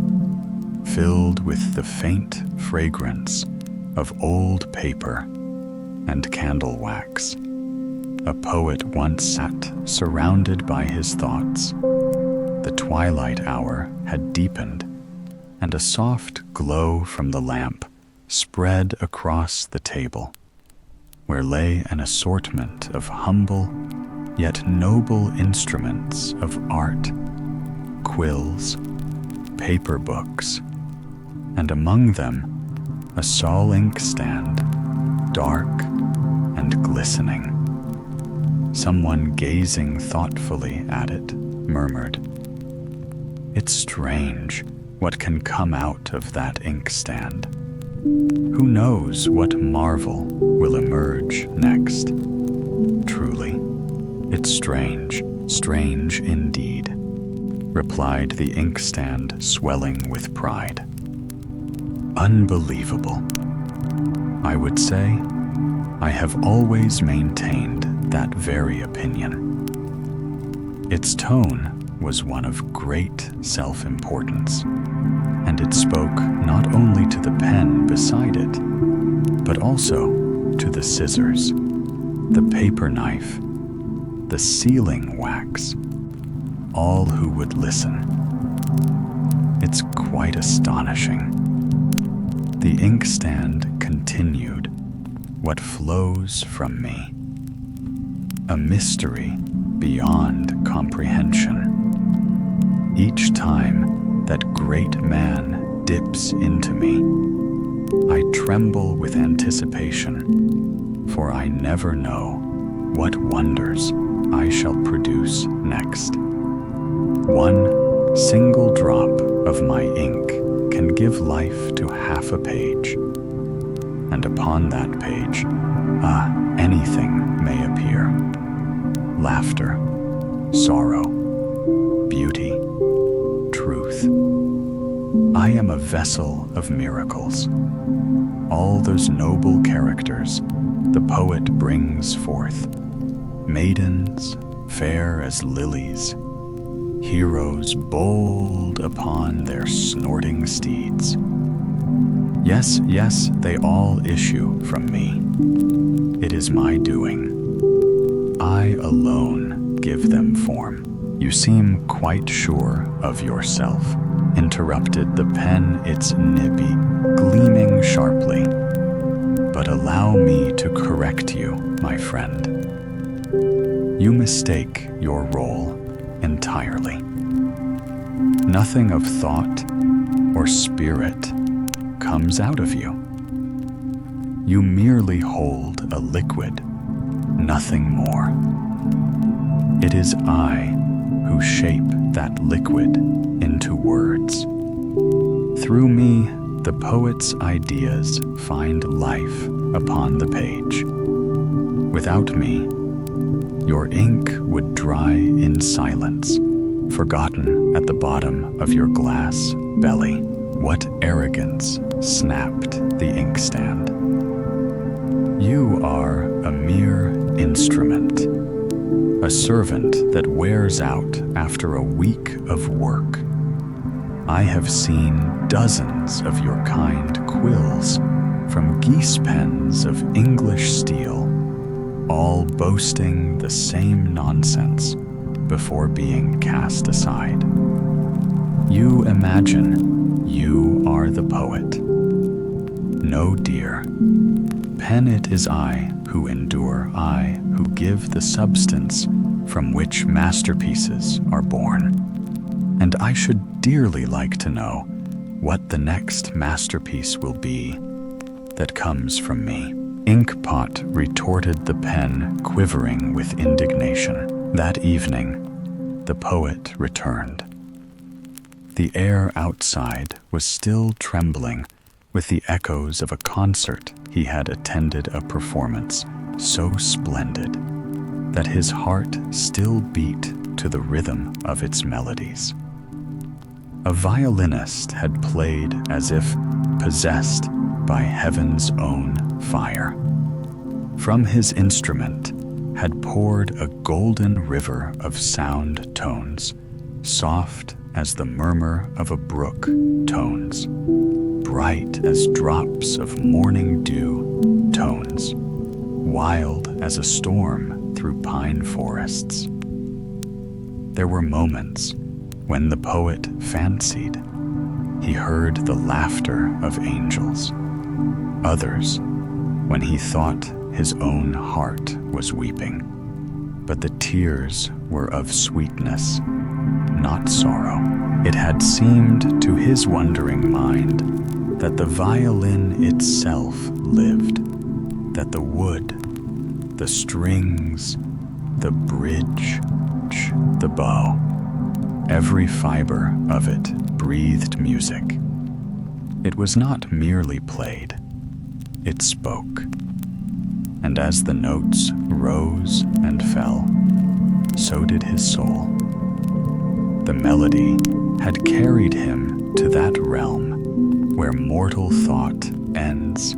filled with the faint fragrance of old paper and candle wax. A poet once sat surrounded by his thoughts. The twilight hour had deepened, and a soft glow from the lamp spread across the table, where lay an assortment of humble yet noble instruments of art, quills, paper books, and among them a saul inkstand, dark and glistening. Someone gazing thoughtfully at it murmured, "It's strange what can come out of that inkstand. Who knows what marvel will emerge next? Truly, it's strange, strange indeed," replied the inkstand, swelling with pride. "Unbelievable. I would say I have always maintained that very opinion." Its tone was one of great self-importance, and it spoke not only to the pen beside it, but also to the scissors, the paper knife, the sealing wax, all who would listen. "It's quite astonishing." The inkstand continued, "What flows from me? A mystery beyond comprehension. Each time that great man dips into me, I tremble with anticipation, for I never know what wonders I shall produce next. One single drop of my ink can give life to half a page, and upon that page, anything may appear. Laughter, sorrow, beauty, truth. I am a vessel of miracles. All those noble characters the poet brings forth, maidens fair as lilies, heroes bold upon their snorting steeds. Yes, yes, they all issue from me. It is my doing. I alone give them form. You seem quite sure of yourself, interrupted the pen its nibby, gleaming sharply. But allow me to correct you, my friend. You mistake your role entirely. Nothing of thought or spirit comes out of you. You merely hold a liquid, nothing more. It is I who shape that liquid into words. Through me, the poet's ideas find life upon the page. Without me, your ink would dry in silence, forgotten at the bottom of your glass belly. What arrogance snapped the inkstand. You are a mere instrument, a servant that wears out after a week of work. I have seen dozens of your kind quills from geese pens of English steel, all boasting the same nonsense before being cast aside. You imagine you are the poet. No, dear. Pen it is I who endure, I who give the substance from which masterpieces are born. And I should dearly like to know what the next masterpiece will be that comes from me. Inkpot retorted the pen, quivering with indignation. That evening, the poet returned. The air outside was still trembling with the echoes of a concert. He had attended a performance so splendid that his heart still beat to the rhythm of its melodies. A violinist had played as if possessed by heaven's own fire. From his instrument had poured a golden river of sound tones, soft as the murmur of a brook tones, bright as drops of morning dew tones, wild as a storm through pine forests. There were moments when the poet fancied he heard the laughter of angels, others when he thought his own heart was weeping, but the tears were of sweetness, not sorrow. It had seemed to his wondering mind that the violin itself lived, that the wood, the strings, the bridge, the bow, every fiber of it breathed music. It was not merely played, it spoke. And as the notes rose and fell, so did his soul. The melody had carried him to that realm where mortal thought ends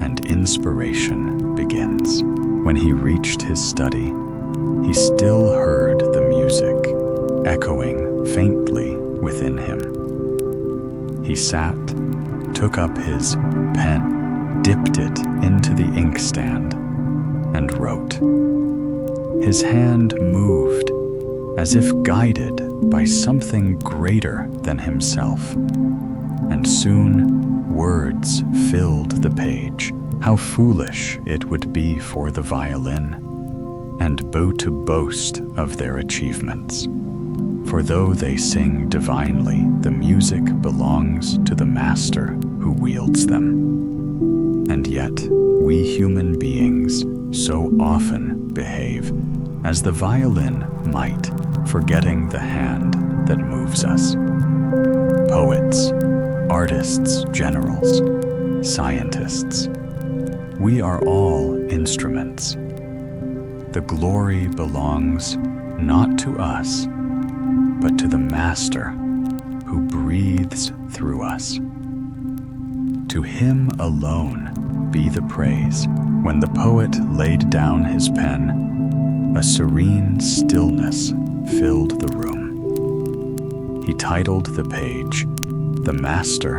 and inspiration begins. When he reached his study, he still heard the music echoing faintly within him. He sat, took up his pen, dipped it into the inkstand, and wrote. His hand moved as if guided by something greater than himself, and soon words filled the page. How foolish it would be for the violin, and to boast of their achievements. For though they sing divinely, the music belongs to the master who wields them. And yet, we human beings so often behave as the violin might, forgetting the hand that moves us. Poets, artists, generals, scientists, we are all instruments. The glory belongs not to us, but to the Master who breathes through us. To him alone be the praise. When the poet laid down his pen, a serene stillness filled the room. He titled the page, "The Master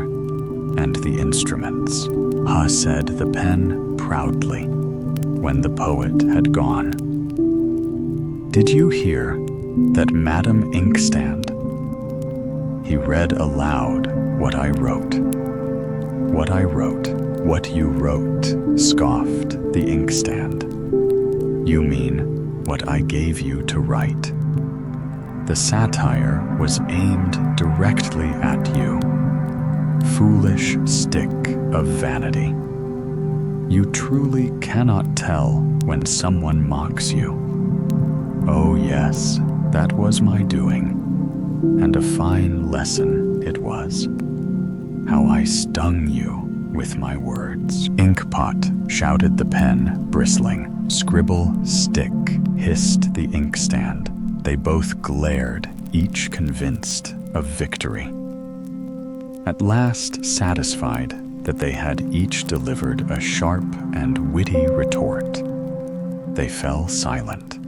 and the Instruments." Ha said the pen proudly when the poet had gone. "Did you hear that Madam Inkstand?" He read aloud what I wrote. "What I wrote, what you wrote," scoffed the inkstand. "You mean what I gave you to write." The satire was aimed directly at you. Foolish stick of vanity. You truly cannot tell when someone mocks you. Oh yes, that was my doing, and a fine lesson it was. How I stung you with my words. "Inkpot," shouted the pen, bristling. "Scribble, stick," hissed the inkstand. They both glared, each convinced of victory. At last satisfied that they had each delivered a sharp and witty retort, they fell silent.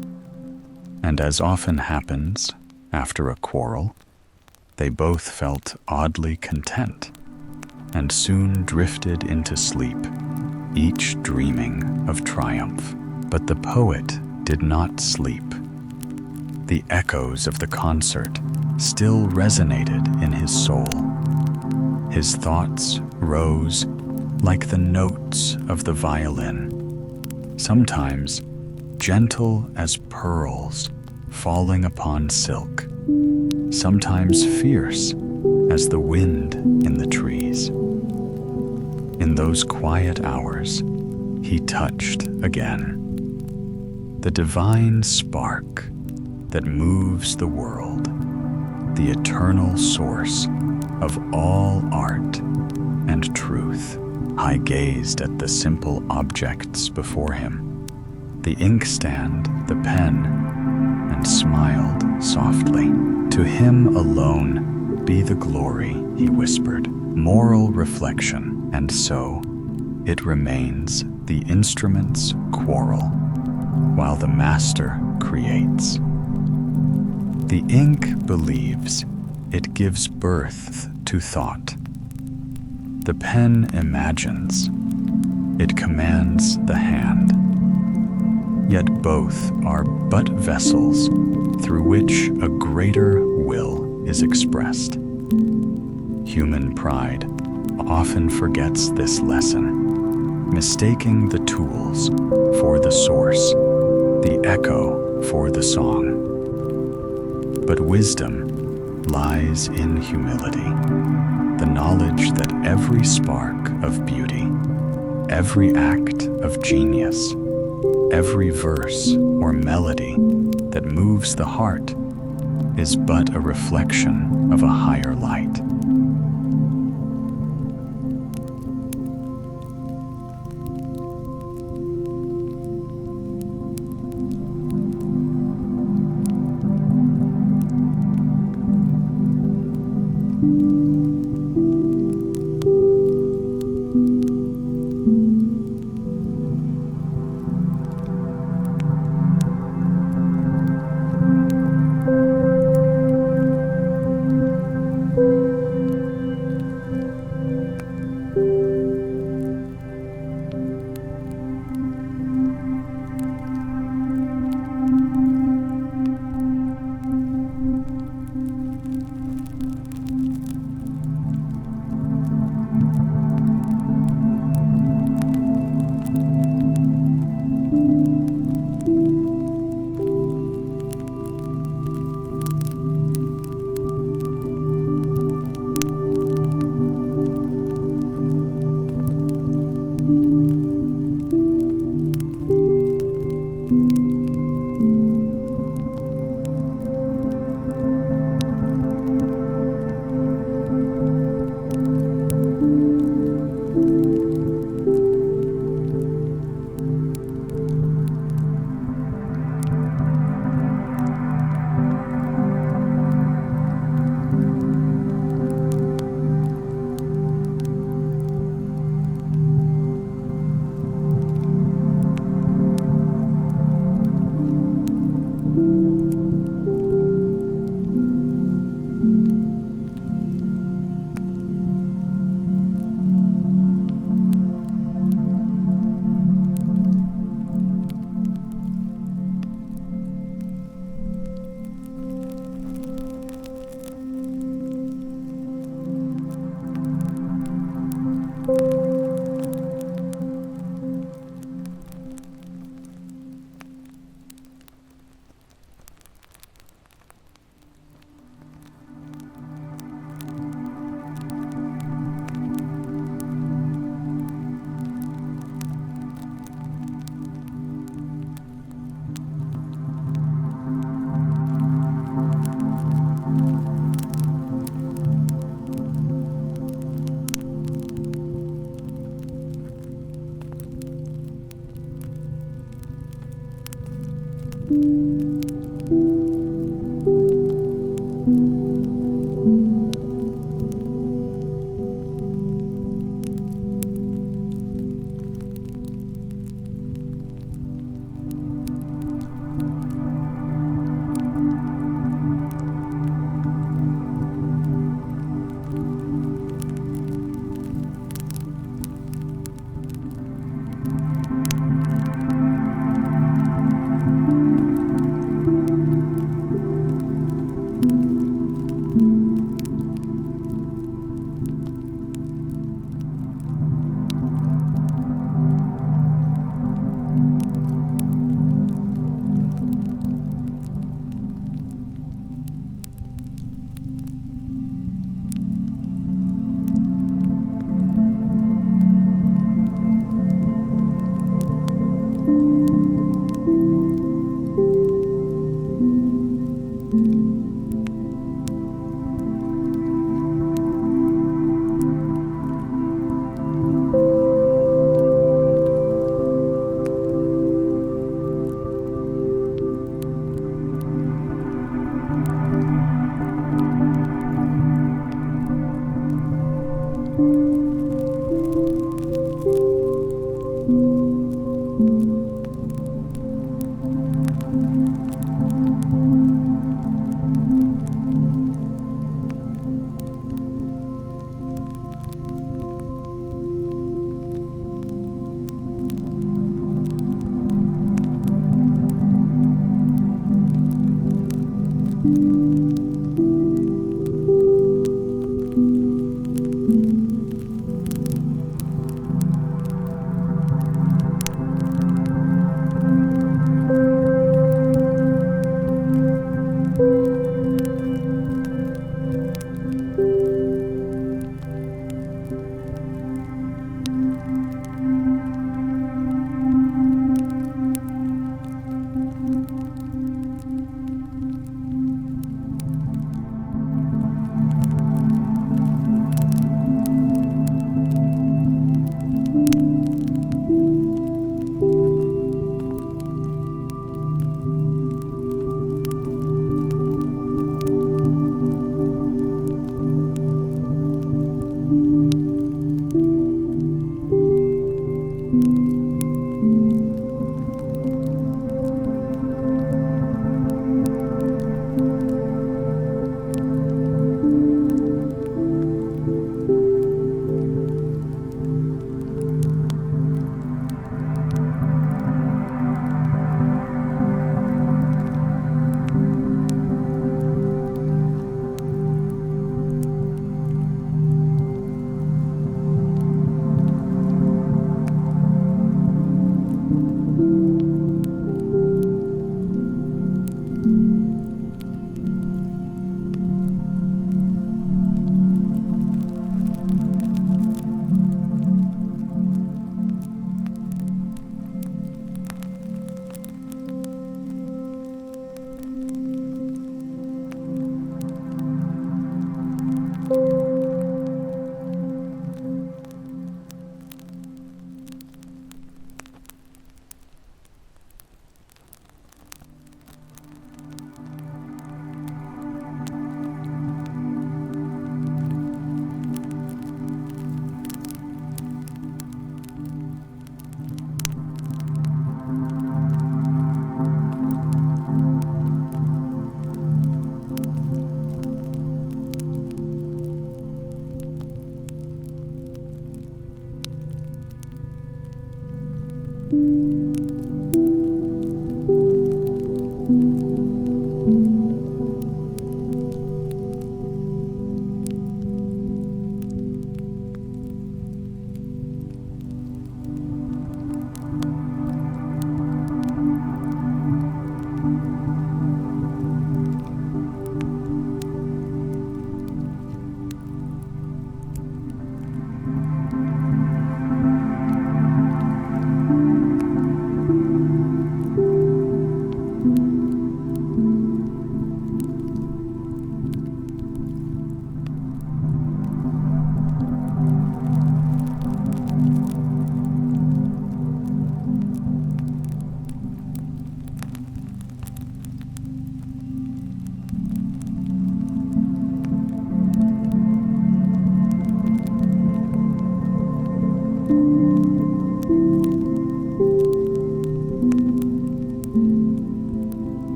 And as often happens after a quarrel, they both felt oddly content and soon drifted into sleep, each dreaming of triumph. But the poet did not sleep. The echoes of the concert still resonated in his soul. His thoughts rose like the notes of the violin, sometimes gentle as pearls falling upon silk, sometimes fierce as the wind in the trees. In those quiet hours, he touched again the divine spark that moves the world, the eternal source of all art and truth. I gazed at the simple objects before him, the inkstand, the pen, and smiled softly. "To him alone be the glory," he whispered. "Moral reflection, and so it remains the instrument's quarrel, while the master creates. The ink believes it gives birth to thought. The pen imagines it commands the hand. Yet both are but vessels through which a greater will is expressed. Human pride often forgets this lesson, mistaking the tools for the source, the echo for the song. But wisdom lies in humility, the knowledge that every spark of beauty, every act of genius, every verse or melody that moves the heart is but a reflection of a higher light.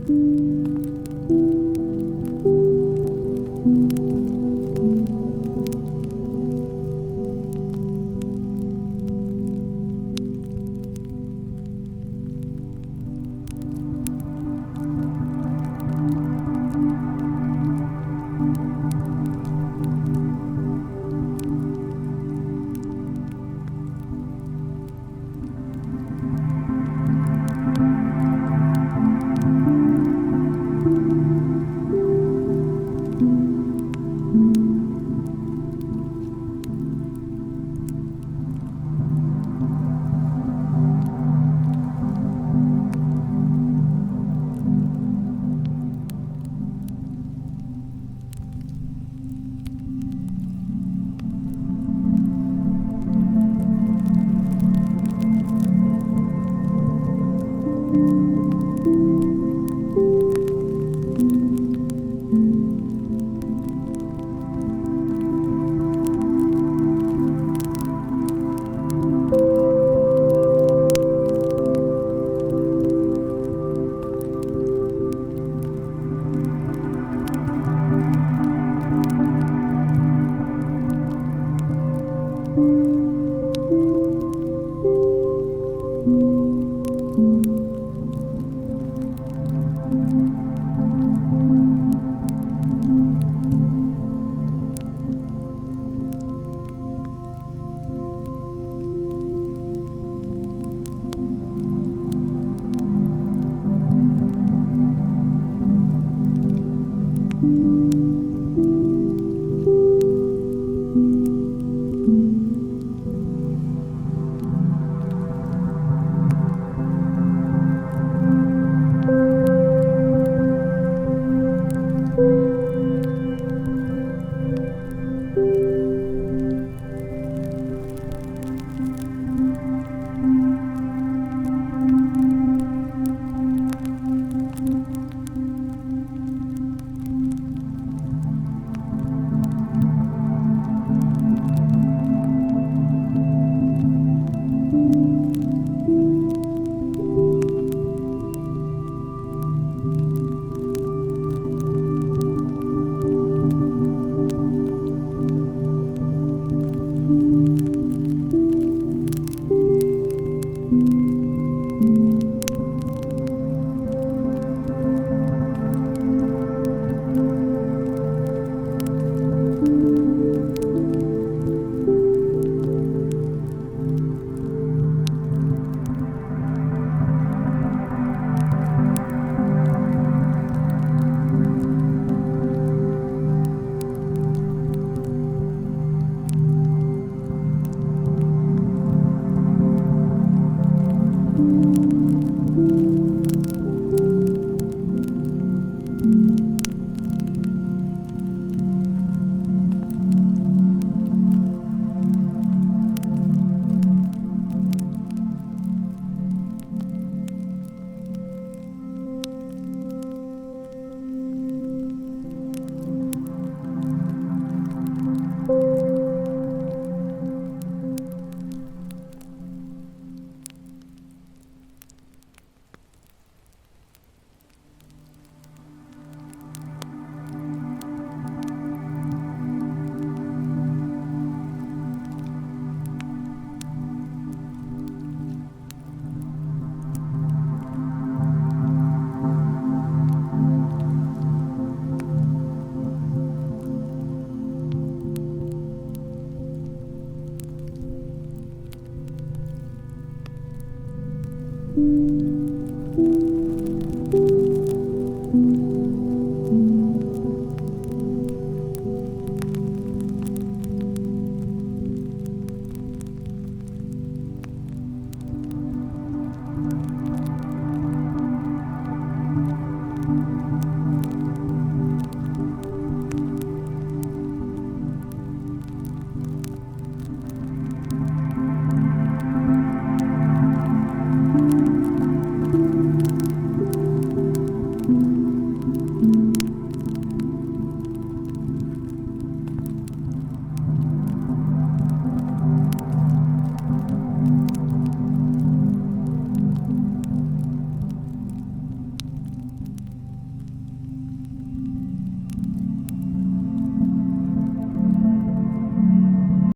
you.